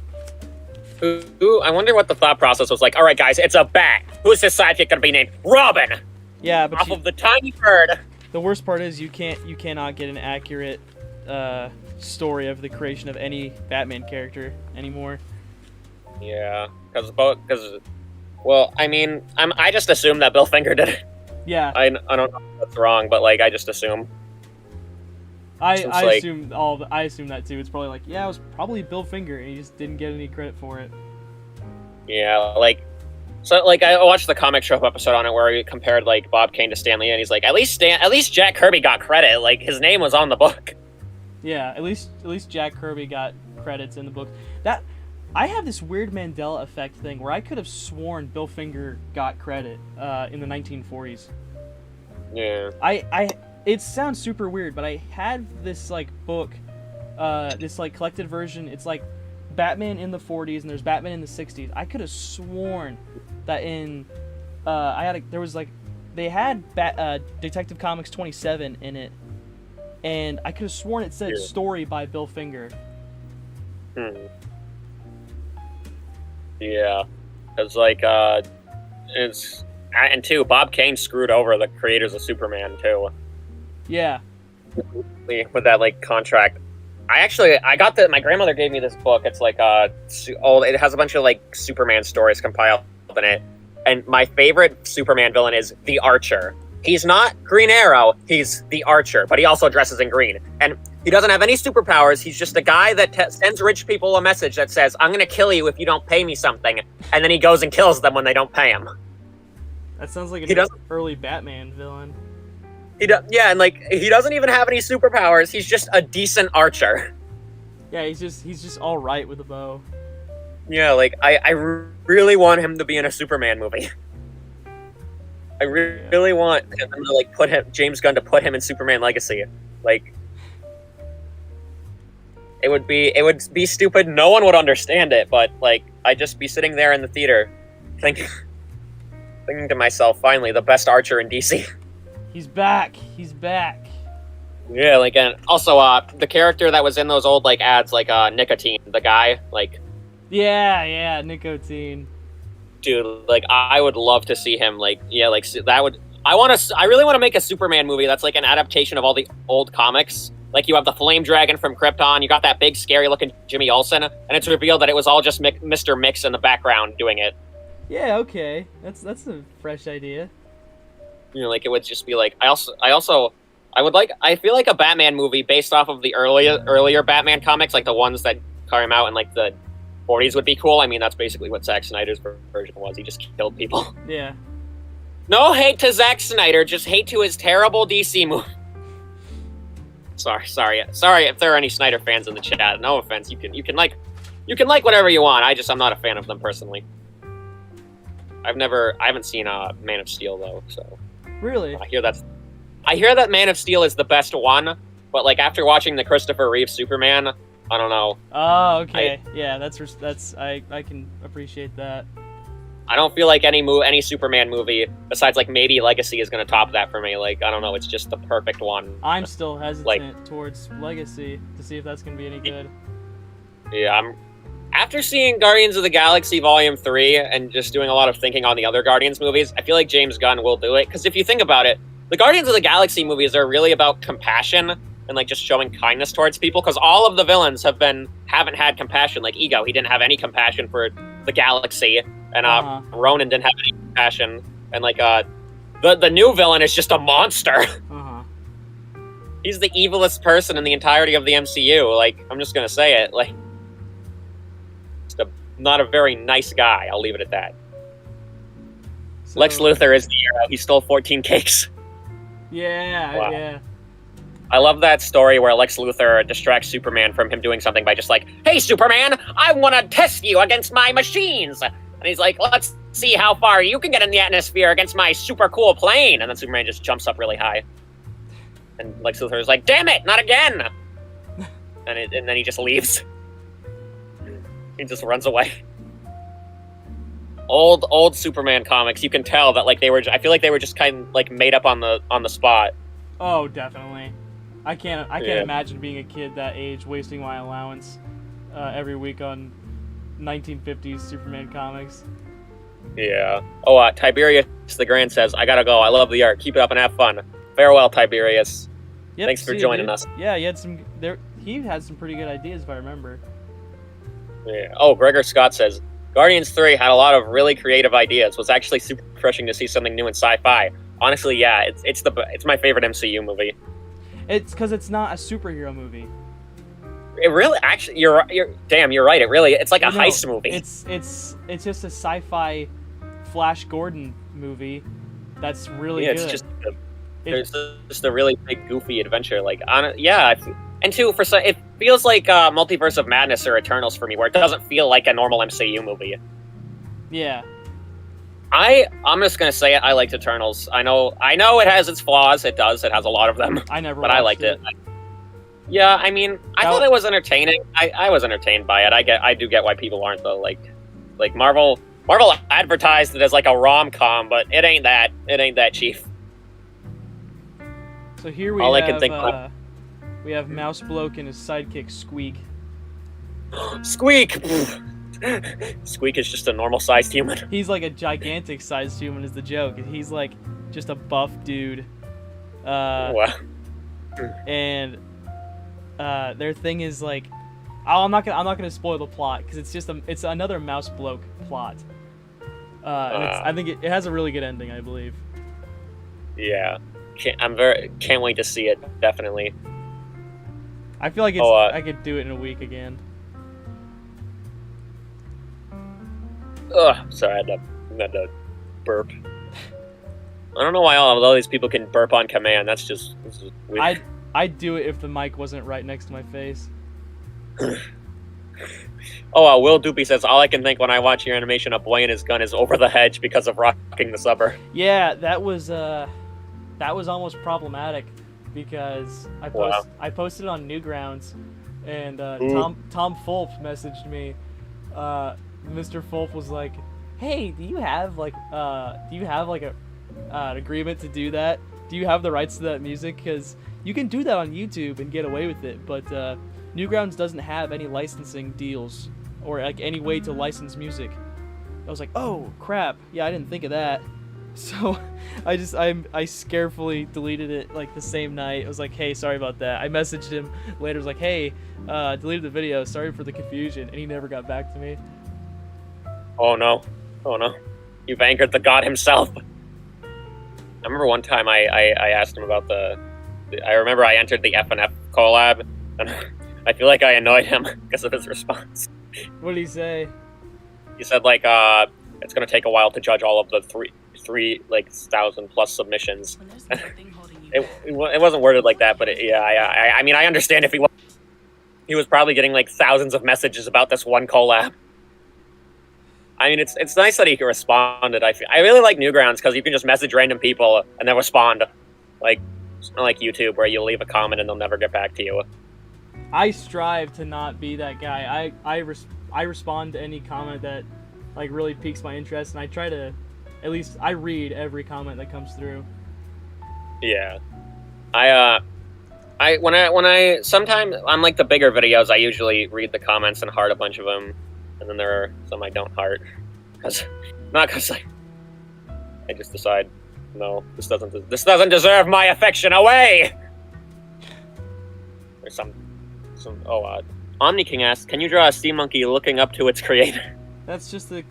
wonder what the thought process was like. All right, guys, it's a bat. Who's his sidekick gonna be named? Robin. Yeah, but Off of the tiny bird. the worst part is you cannot get an accurate story of the creation of any Batman character anymore. Yeah, well, I mean, I just assume that Bill Finger did it. Yeah, I don't know if that's wrong, but like I just assume. I like- assume that too. It's probably like, yeah, it was probably Bill Finger, and he just didn't get any credit for it. Yeah, like. So, like, I watched the comic shop episode on it where he compared, like, Bob Kane to Stan Lee, and he's like, at least Jack Kirby got credit. Like, his name was on the book. Yeah, at least Jack Kirby got credits in the book. That I have this weird Mandela effect thing where I could have sworn Bill Finger got credit in the 1940s. Yeah. It sounds super weird, but I had this like book, this like collected version. It's like Batman in the 40s and there's Batman in the 60s. I could have sworn that in they had Detective Comics 27 in it, and I could have sworn it said story by Bill Finger. Yeah, it's like it's and two, Bob Kane screwed over the creators of Superman too. Yeah. With that like contract. I got my grandmother gave me this book. It's like old. It has a bunch of like Superman stories compiled in it. And my favorite Superman villain is the Archer. He's not Green Arrow. He's the Archer, but he also dresses in green. And he doesn't have any superpowers. He's just a guy that sends rich people a message that says, "I'm going to kill you if you don't pay me something." And then he goes and kills them when they don't pay him. That sounds like an early Batman villain. Yeah, and like he doesn't even have any superpowers. He's just a decent archer. Yeah, he's just all right with a bow. Yeah, like I really want him to be in a Superman movie. I really want him to like James Gunn to put him in Superman Legacy. Like it would be stupid. No one would understand it, but like I'd just be sitting there in the theater thinking to myself, finally, the best archer in DC. He's back. He's back. Yeah, like, and also, the character that was in those old, like, ads, like, Nicotine, the guy, like... Yeah, Nicotine. Dude, like, I would love to see him, like, yeah, like, that would... I really want to make a Superman movie that's, like, an adaptation of all the old comics. Like, you have the Flame Dragon from Krypton, you got that big, scary-looking Jimmy Olsen, and it's revealed that it was all just Mr. Mix in the background doing it. Yeah, okay. That's a fresh idea. You know, like, it would just be like, I feel like a Batman movie based off of the earlier Batman comics, like the ones that came out in like the 40s would be cool. I mean, that's basically what Zack Snyder's version was. He just killed people. Yeah. No hate to Zack Snyder, just hate to his terrible DC movie. Sorry if there are any Snyder fans in the chat. No offense. You can like whatever you want. I'm not a fan of them personally. I haven't seen Man of Steel though, so. Really? I hear that Man of Steel is the best one, but like after watching the Christopher Reeve Superman, I don't know. Oh, okay. Yeah, that's I can appreciate that. I don't feel like any Superman movie besides like maybe Legacy is going to top that for me. Like I don't know, it's just the perfect one. I'm still hesitant towards Legacy to see if that's going to be any good. Yeah, after seeing Guardians of the Galaxy Volume 3 and just doing a lot of thinking on the other Guardians movies, I feel like James Gunn will do it. Because if you think about it, the Guardians of the Galaxy movies are really about compassion and like just showing kindness towards people. Because all of the villains haven't had compassion. Like Ego, he didn't have any compassion for the galaxy, and Ronan didn't have any compassion. And like the new villain is just a monster. He's the evilest person in the entirety of the MCU. Like I'm just gonna say it. Like. Not a very nice guy. I'll leave it at that. So, Lex Luthor is the hero. He stole 14 cakes. Yeah, wow. Yeah. I love that story where Lex Luthor distracts Superman from him doing something by just like, "Hey, Superman, I want to test you against my machines." And he's like, "Let's see how far you can get in the atmosphere against my super cool plane." And then Superman just jumps up really high. And Lex Luthor is like, "Damn it, not again!" and then he just leaves. He just runs away. Old Superman comics, you can tell that like I feel like they were just kind of like made up on the spot. Oh, definitely. I can't imagine being a kid that age wasting my allowance every week on 1950s Superman comics. Yeah. Oh, Tiberius the Grand says, "I gotta go. I love the art. Keep it up and have fun. Farewell, Tiberius." Yep, thanks for joining us. Yeah, he had some pretty good ideas if I remember. Yeah. Oh, Gregor Scott says, Guardians 3 had a lot of really creative ideas. Was actually super refreshing to see something new in sci-fi. Honestly, yeah, it's my favorite MCU movie. It's because it's not a superhero movie. It really, actually, you're right. It's like a heist movie. It's just a sci-fi Flash Gordon movie that's really good. It's just a really big, goofy adventure. Like, and two, it feels like Multiverse of Madness or Eternals for me, where it doesn't feel like a normal MCU movie. Yeah. I'm just gonna say it. I liked Eternals. I know it has its flaws. It does. It has a lot of them. I never. But I liked it. Yeah, I mean, I thought it was entertaining. I was entertained by it. I do get why people aren't though. Like Marvel advertised it as like a rom-com, but it ain't that. It ain't that, Chief. So here we All I have can think of- we have Mouse Bloke and his sidekick Squeak. Squeak. Squeak is just a normal-sized human. He's like a gigantic sized human is the joke. He's like just a buff dude. Wow. And their thing is like, I'm not gonna spoil the plot because it's another Mouse Bloke plot. And I think it has a really good ending, I believe. Yeah. Can't wait to see it. Definitely. I feel like I could do it in a week again. Ugh, sorry, I had to burp. I don't know why all these people can burp on command. This is weird. I'd do it if the mic wasn't right next to my face. Will Doopy says, all I can think when I watch your animation of Boy and his gun is over the hedge because of rocking the suburb. Yeah, that was almost problematic because I posted it on Newgrounds, and Tom Fulp messaged me. Mr. Fulp was like, "Hey, do you have like an agreement to do that? Do you have the rights to that music? Because you can do that on YouTube and get away with it, but Newgrounds doesn't have any licensing deals or like any way to license music." I was like, "Oh crap! Yeah, I didn't think of that." So I carefully deleted it like the same night. I was like, "Hey, sorry about that." I messaged him later. I was like, "Hey, deleted the video. Sorry for the confusion," and he never got back to me. Oh no. You've angered the god himself. I remember one time I asked him about I remember I entered the FNF collab, and I feel like I annoyed him because of his response. What did he say? He said like, it's gonna take a while to judge all of the three like 1,000+ submissions. When there's nothing holding you It wasn't worded like that, but I mean I understand if he was probably getting like thousands of messages about this one collab. I mean, it's nice that he responded. I really like Newgrounds because you can just message random people and then respond, like it's not like YouTube where you leave a comment and they'll never get back to you. I strive to not be that guy. I respond to any comment that like really piques my interest, and I try to at least I read every comment that comes through. Yeah, when I sometimes on like the bigger videos, I usually read the comments and heart a bunch of them. And then there are some I don't heart, because I just decide, no, this doesn't deserve my affection. Away. There's some Omni King asks, can you draw a sea monkey looking up to its creator? That's just the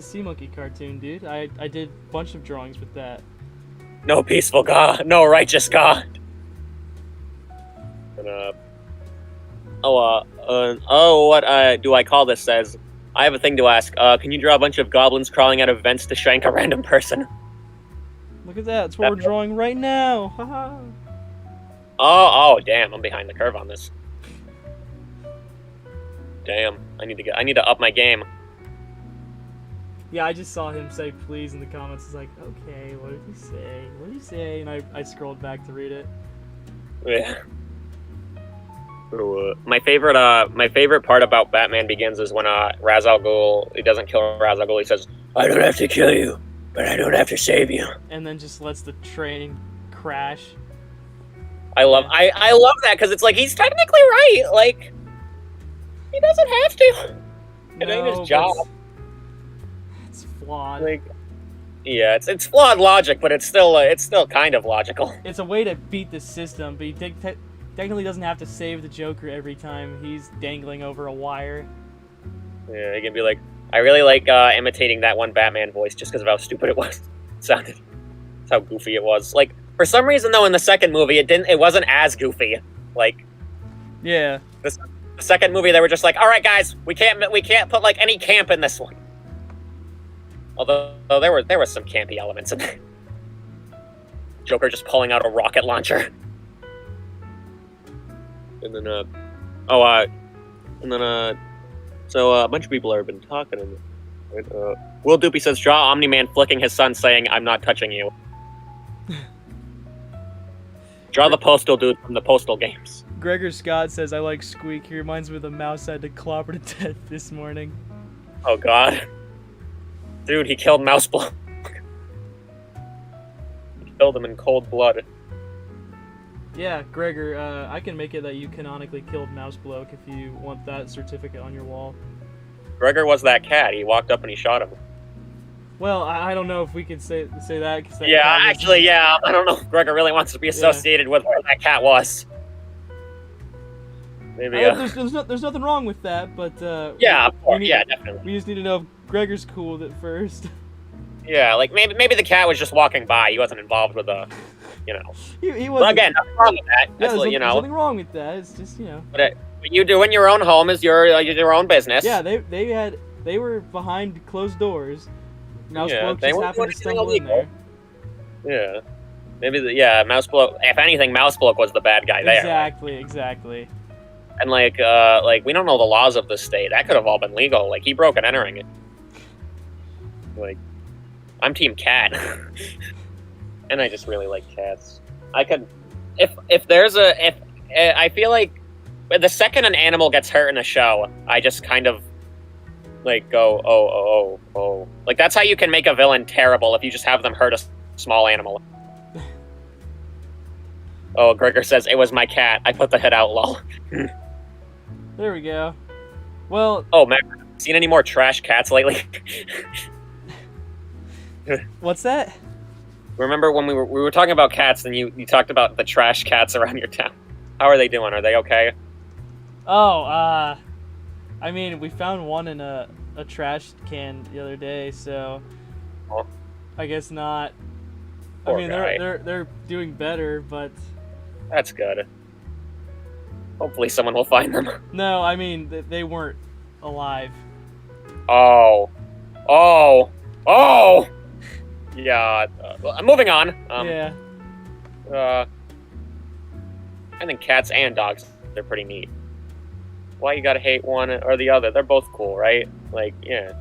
Sea Monkey cartoon, dude. I did a bunch of drawings with that. No peaceful God, no righteous God. And what do I call this? Says, I have a thing to ask. Can you draw a bunch of goblins crawling out of vents to shank a random person? Look at that. That's what we're drawing right now. Haha. Oh, damn. I'm behind the curve on this. Damn. I need to up my game. Yeah, I just saw him say please in the comments. It's like, okay, what did he say? And I scrolled back to read it. Yeah. My favorite part about Batman Begins is when Ra's al Ghul, he doesn't kill Ra's al Ghul, he says, I don't have to kill you, but I don't have to save you. And then just lets the train crash. I love that, because it's like, he's technically right, like, he doesn't have to. It ain't his job. It's flawed. Like, yeah, it's flawed logic, but it's still kind of logical. It's a way to beat the system, but he technically doesn't have to save the Joker every time he's dangling over a wire. Yeah, he can be like, I really like imitating that one Batman voice just because of how stupid it was. It sounded. That's how goofy it was. Like, for some reason though, in the second movie, it wasn't as goofy. Like, yeah, the second movie they were just like, all right guys, we can't put like any camp in this one. Although there were some campy elements in there. Joker just pulling out a rocket launcher. And then, so a bunch of people have been talking, and Will Doopy says, draw Omni-Man flicking his son saying, I'm not touching you. Draw the postal dude from the postal games. Gregor Scott says, I like Squeak. He reminds me of the mouse I had to clobber to death this morning. Oh god. Dude, he killed Mouseblow. He killed him in cold blood. Yeah, Gregor, I can make it that you canonically killed Mousebloke if you want that certificate on your wall. Gregor was that cat. He walked up and he shot him. Well, I don't know if we can say that. 'Cause that Yeah, cat was- actually, yeah. I don't know if Gregor really wants to be associated with where that cat was. Maybe, There's nothing wrong with that, but yeah, of course. need- Yeah, definitely. we just need to know if Gregor's cool with it first. Yeah, like, maybe the cat was just walking by. He wasn't involved with the, you know. he Well, wasn't. again, nothing wrong with that. yeah, That's, there's you there's know. nothing wrong with that. It's just What you do in your own home is your own business. Yeah, they were behind closed doors. Mousebloke they just weren't happened to doing anything stumble in illegal. there. Yeah. Maybe, Mousebloke, if anything, Mousebloke was the bad guy there. Exactly. And, like, we don't know the laws of the state. That could have all been legal. Like, he broke and entering it. Like, I'm Team Cat. And I just really like cats. I could... If there's a... I feel like the second an animal gets hurt in a show, I just kind of, like, go, oh. Like, that's how you can make a villain terrible, if you just have them hurt a small animal. Oh, Gregor says, it was my cat. I put the hit out, lol. There we go. Well, Oh, man, seen any more trash cats lately? what's that? Remember when we were talking about cats, and you talked about the trash cats around your town? How are they doing? Are they okay? Oh, I mean, we found one in a trash can the other day, so Oh. I guess not. Poor I mean, guy. they're doing better, but That's good. Hopefully someone will find them. no, I mean they weren't alive. Oh. Yeah. Moving on. Yeah. I think cats and dogs, they're pretty neat. Why you gotta hate one or the other? They're both cool, right? Like, yeah.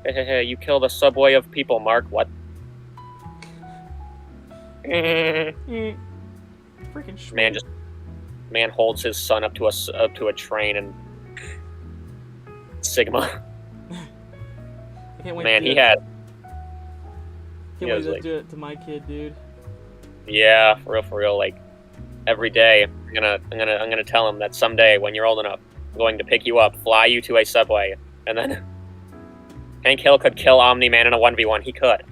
Hey, you killed a subway of people, Mark. What? Freaking Man holds his son up to a train and Sigma. I can't wait Man, to he do it. had Can't he wait was to like- do it to my kid, dude. yeah, for real. Like every day, I'm gonna tell him that someday when you're old enough, I'm going to pick you up, fly you to a subway, and then Hank Hill could kill Omni-Man in a 1v1. He could.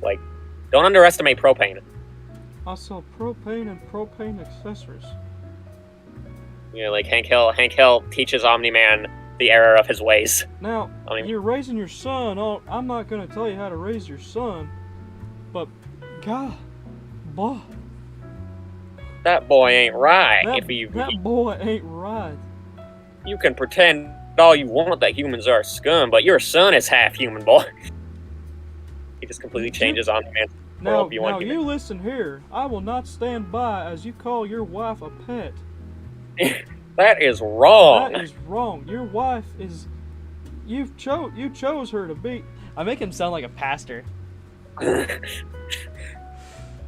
Like, don't underestimate propane. I sell propane and propane accessories. You know, like Hank Hill teaches Omni-Man the error of his ways. Now, I mean- you're raising your son. Oh, I'm not going to tell you how to raise your son, but God, boy, That boy ain't right. that, If you that boy ain't right. you can pretend all you want that humans are scum, but your son is half human, boy. He just completely changes Omni-Man's Now, worldview on now human. you listen here. I will not stand by as you call your wife a pet. That is wrong. That is wrong. Your wife is. You chose her to be. I make him sound like a pastor.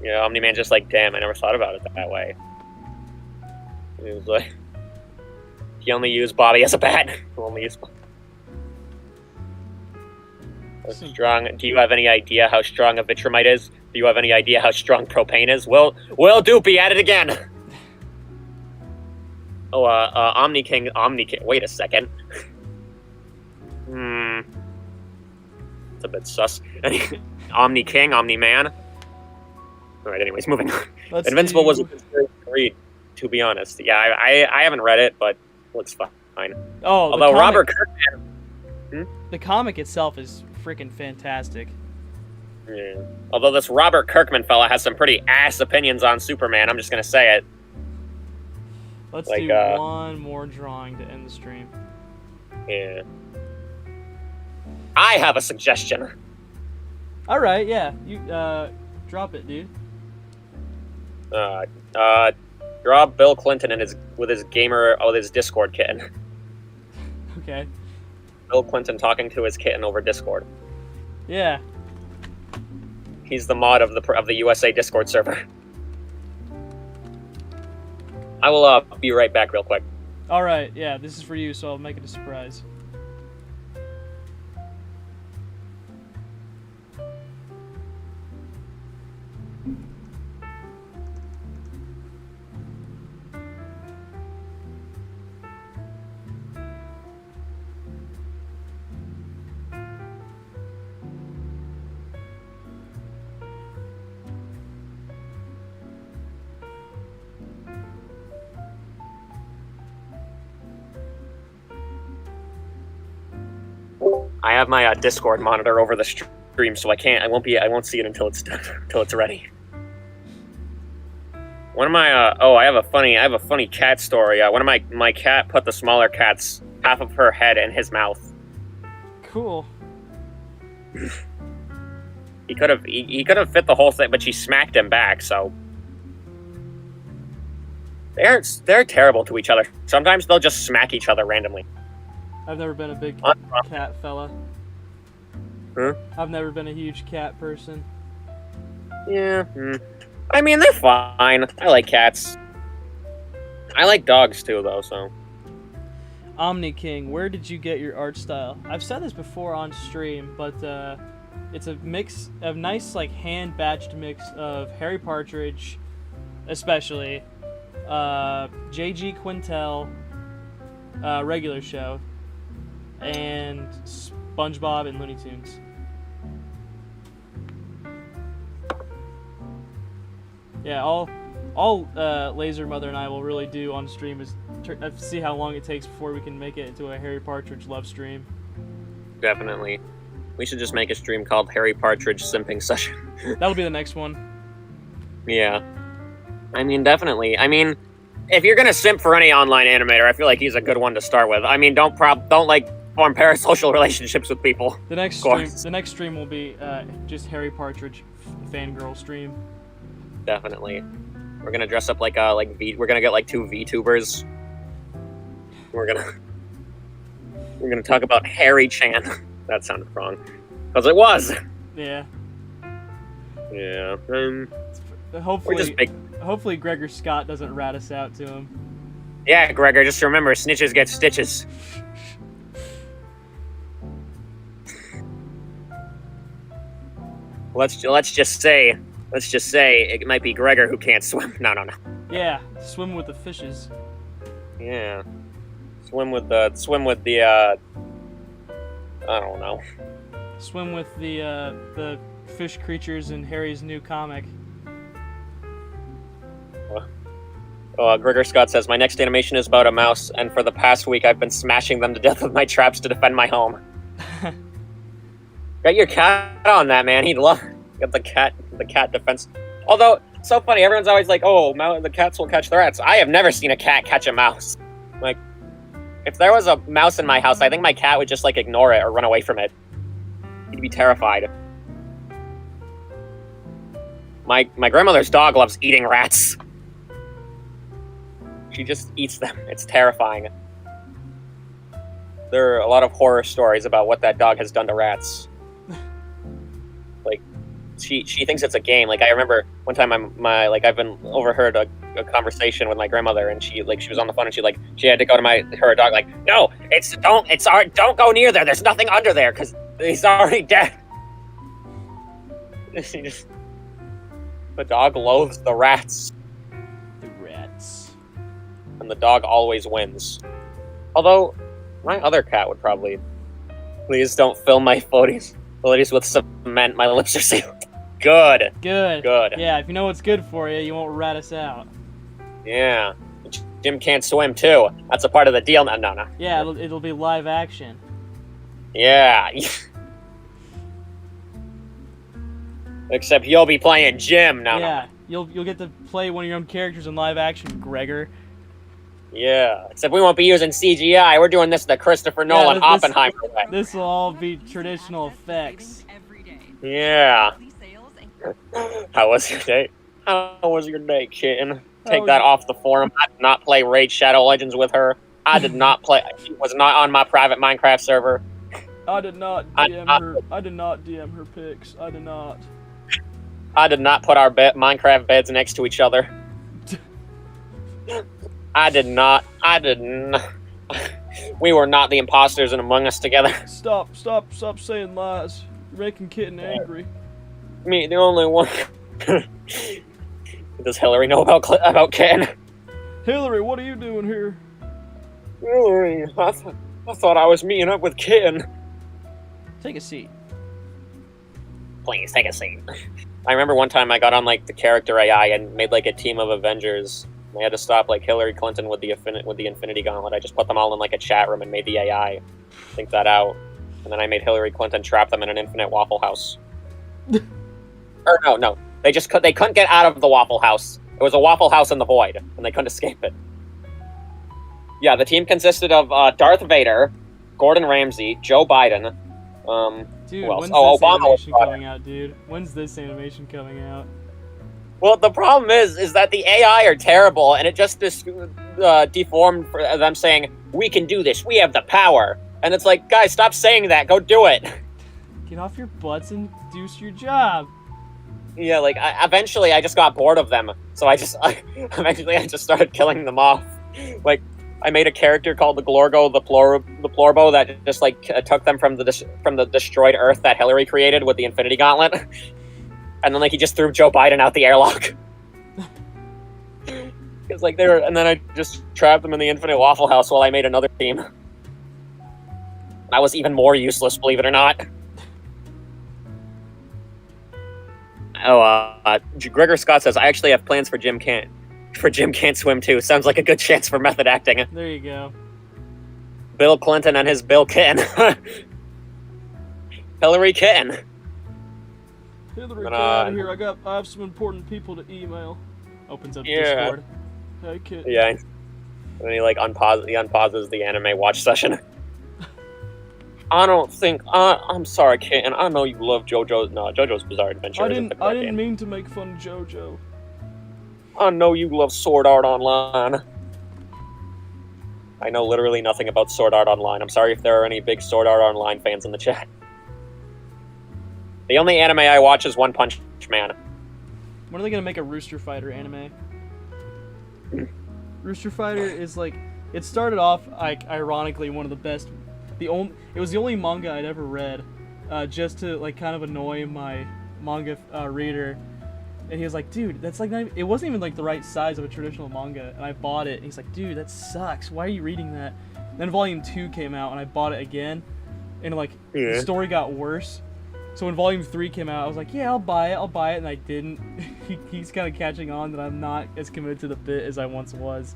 Yeah, Omni-Man just like, damn, I never thought about it that way. He was like, he only used Bobby as a bat. He only used strong. Do you have any idea how strong a Vitramite is? Do you have any idea how strong propane is? Will Doopy at it again? Oh, Omni King. Wait a second. It's a bit sus. Omni King, Omni Man. All right. Anyways, moving on. Let's Invincible do- was a good series to read, to be honest. Yeah, I haven't read it, but it looks fine. Oh, the Although comic, Robert Kirkman, the comic itself is freaking fantastic. yeah. Although this Robert Kirkman fella has some pretty ass opinions on Superman, I'm just gonna say it. Let's Like, do one more drawing to end the stream. Yeah. I have a suggestion. All right, yeah, you drop it, dude. Draw Bill Clinton with his Discord kitten. Okay. Bill Clinton talking to his kitten over Discord. Yeah. He's the mod of the USA Discord server. I will be right back real quick. All right. Yeah, this is for you, so I'll make it a surprise. I have my Discord monitor over the stream, so I won't see it until it's done, until it's ready. One of my I have a funny cat story. One of my cat put the smaller cat's half of her head in his mouth. Cool. He could have fit the whole thing, but she smacked him back. So they're terrible to each other. Sometimes they'll just smack each other randomly. I've never been a big cat fella. Huh? I've never been a huge cat person. Yeah. I mean, they're fine. I like cats. I like dogs too, though. So. Omni King, where did you get your art style? I've said this before on stream, but it's a mix of nice, like, hand-batched mix of Harry Partridge, especially, J.G. Quintel, regular show, and SpongeBob and Looney Tunes. Yeah, all Laser Mother and I will really do on stream is see how long it takes before we can make it into a Harry Partridge love stream. Definitely. We should just make a stream called Harry Partridge Simping Session. That'll be the next one. Yeah. I mean, definitely. I mean, if you're gonna simp for any online animator, I feel like he's a good one to start with. I mean, don't like form parasocial relationships with people. The next stream will be just Harry Partridge fangirl stream. Definitely. We're gonna dress up like we're gonna get like 2 VTubers. We're gonna talk about Harry Chan. That sounded wrong, because it was. Yeah. Yeah. Hopefully, we're just big. Hopefully Gregor Scott doesn't rat us out to him. Yeah, Gregor. Just remember, snitches get stitches. Let's just say it might be Gregor who can't swim. No. Yeah, swim with the fishes. Yeah. Swim with the I don't know. Swim with the fish creatures in Harry's new comic. Gregor Scott says, my next animation is about a mouse, and for the past week I've been smashing them to death with my traps to defend my home. Got your cat on that, man. He'd love get the cat defense. Although, it's so funny, everyone's always like, oh, the cats will catch the rats. I have never seen a cat catch a mouse. Like, if there was a mouse in my house, I think my cat would just, like, ignore it or run away from it. He'd be terrified. My grandmother's dog loves eating rats. She just eats them. It's terrifying. There are a lot of horror stories about what that dog has done to rats. Like, she thinks it's a game. Like, I remember one time I've been overheard a conversation with my grandmother, and she was on the phone, and she had to go to her dog, like, no, don't go near there. There's nothing under there because he's already dead. The dog loathes the rats. The rats. And the dog always wins. Although, my other cat would probably... Please don't fill my footies with cement. My lips are sealed. Good. Good. Good. Yeah, if you know what's good for you, you won't rat us out. Yeah. Jim can't swim, too. That's a part of the deal. No. Yeah, it'll be live action. Yeah. Except you'll be playing Jim. No. You'll get to play one of your own characters in live action, Gregor. Yeah. Except we won't be using CGI. We're doing this the Christopher Nolan Oppenheimer way. This will all be traditional effects. Yeah. How was your day? How was your day, kitten? Take that off the forum. I did not play Raid Shadow Legends with her. I did not play. She was not on my private Minecraft server. I did not DM her. I did not DM her pics. I did not. I did not put our Minecraft beds next to each other. I did not. We were not the imposters in Among Us together. Stop saying lies. You're making Kitten angry. Me, the only one. Does Hillary know about Ken? Hillary, what are you doing here? Hillary, I thought I was meeting up with Ken. Take a seat. Please take a seat. I remember one time I got on like the character AI and made like a team of Avengers. I had to stop like Hillary Clinton with the Infinity Gauntlet. I just put them all in like a chat room and made the AI think that out, and then I made Hillary Clinton trap them in an infinite Waffle House. Or no, they couldn't get out of the Waffle House. It was a Waffle House in the void, and they couldn't escape it. Yeah, the team consisted of Darth Vader, Gordon Ramsay, Joe Biden. Dude, who else? when's Oh, this Obama animation was coming out, dude? When's this animation coming out? Well, the problem is that the AI are terrible, and it just deformed for them saying, "We can do this. We have the power." And it's like, guys, stop saying that. Go do it. Get off your butts and do your job. Yeah, like eventually I just got bored of them, so eventually I just started killing them off. Like I made a character called the Glorgo the Plorbo that just like took them from the destroyed Earth that Hillary created with the Infinity Gauntlet, and then like he just threw Joe Biden out the airlock. Because like and then I just trapped them in the Infinite Waffle House while I made another team. I was even more useless, believe it or not. Oh, Gregor Scott says, I actually have plans for Jim Can't Swim too. Sounds like a good chance for method acting. There you go. Bill Clinton and his Bill Kitten. Hillary Kitten. Hillary, get out of here. I have some important people to email. Opens up Yeah. Discord. Hey, Kitten. Yeah. And then he like unpauses the anime watch session. I don't think. I'm sorry, Kitten. I know you love JoJo's. No, JoJo's Bizarre Adventure. I isn't the didn't correct game. mean to make fun of JoJo. I know you love Sword Art Online. I know literally nothing about Sword Art Online. I'm sorry if there are any big Sword Art Online fans in the chat. The only anime I watch is One Punch Man. When are they gonna make a Rooster Fighter anime? Rooster Fighter is like, it started off like ironically one of the best. It was the only manga I'd ever read, just to like kind of annoy my manga reader. And he was like, dude, that's like not even, it wasn't even like the right size of a traditional manga. And I bought it. And he's like, dude, that sucks. Why are you reading that? Then Volume 2 came out, and I bought it again. And like the story got worse. So when Volume 3 came out, I was like, yeah, I'll buy it, and I didn't. He's kind of catching on that I'm not as committed to the bit as I once was.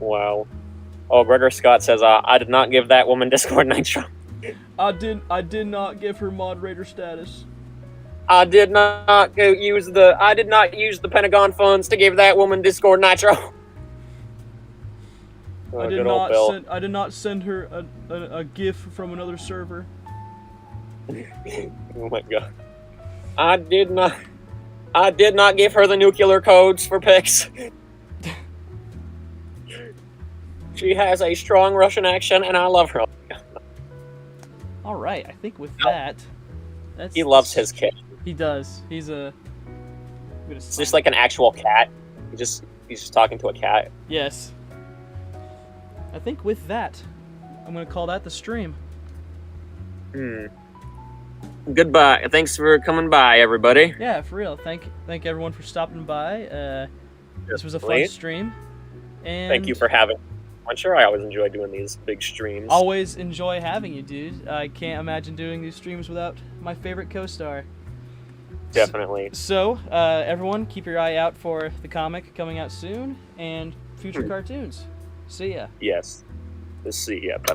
Wow. Oh, Gregor Scott says, I did not give that woman Discord Nitro. I did not give her moderator status. I did not use the Pentagon funds to give that woman Discord Nitro. Oh, I did not send her a GIF from another server. Oh my god. I did not give her the nuclear codes for pics. She has a strong Russian accent, and I love her. All right, I think with that, He loves his kid. He does. He's a. It's just like an actual cat. He's just talking to a cat. Yes. I think with that, I'm gonna call that the stream. Goodbye. Thanks for coming by, everybody. Yeah, for real. Thank everyone for stopping by. This was a fun stream. And Thank you for having. I'm sure I always enjoy doing these big streams. Always enjoy having you, dude. I can't imagine doing these streams without my favorite co-star. Definitely. So, everyone, keep your eye out for the comic coming out soon and future cartoons. See ya. Yes. See ya. Bye.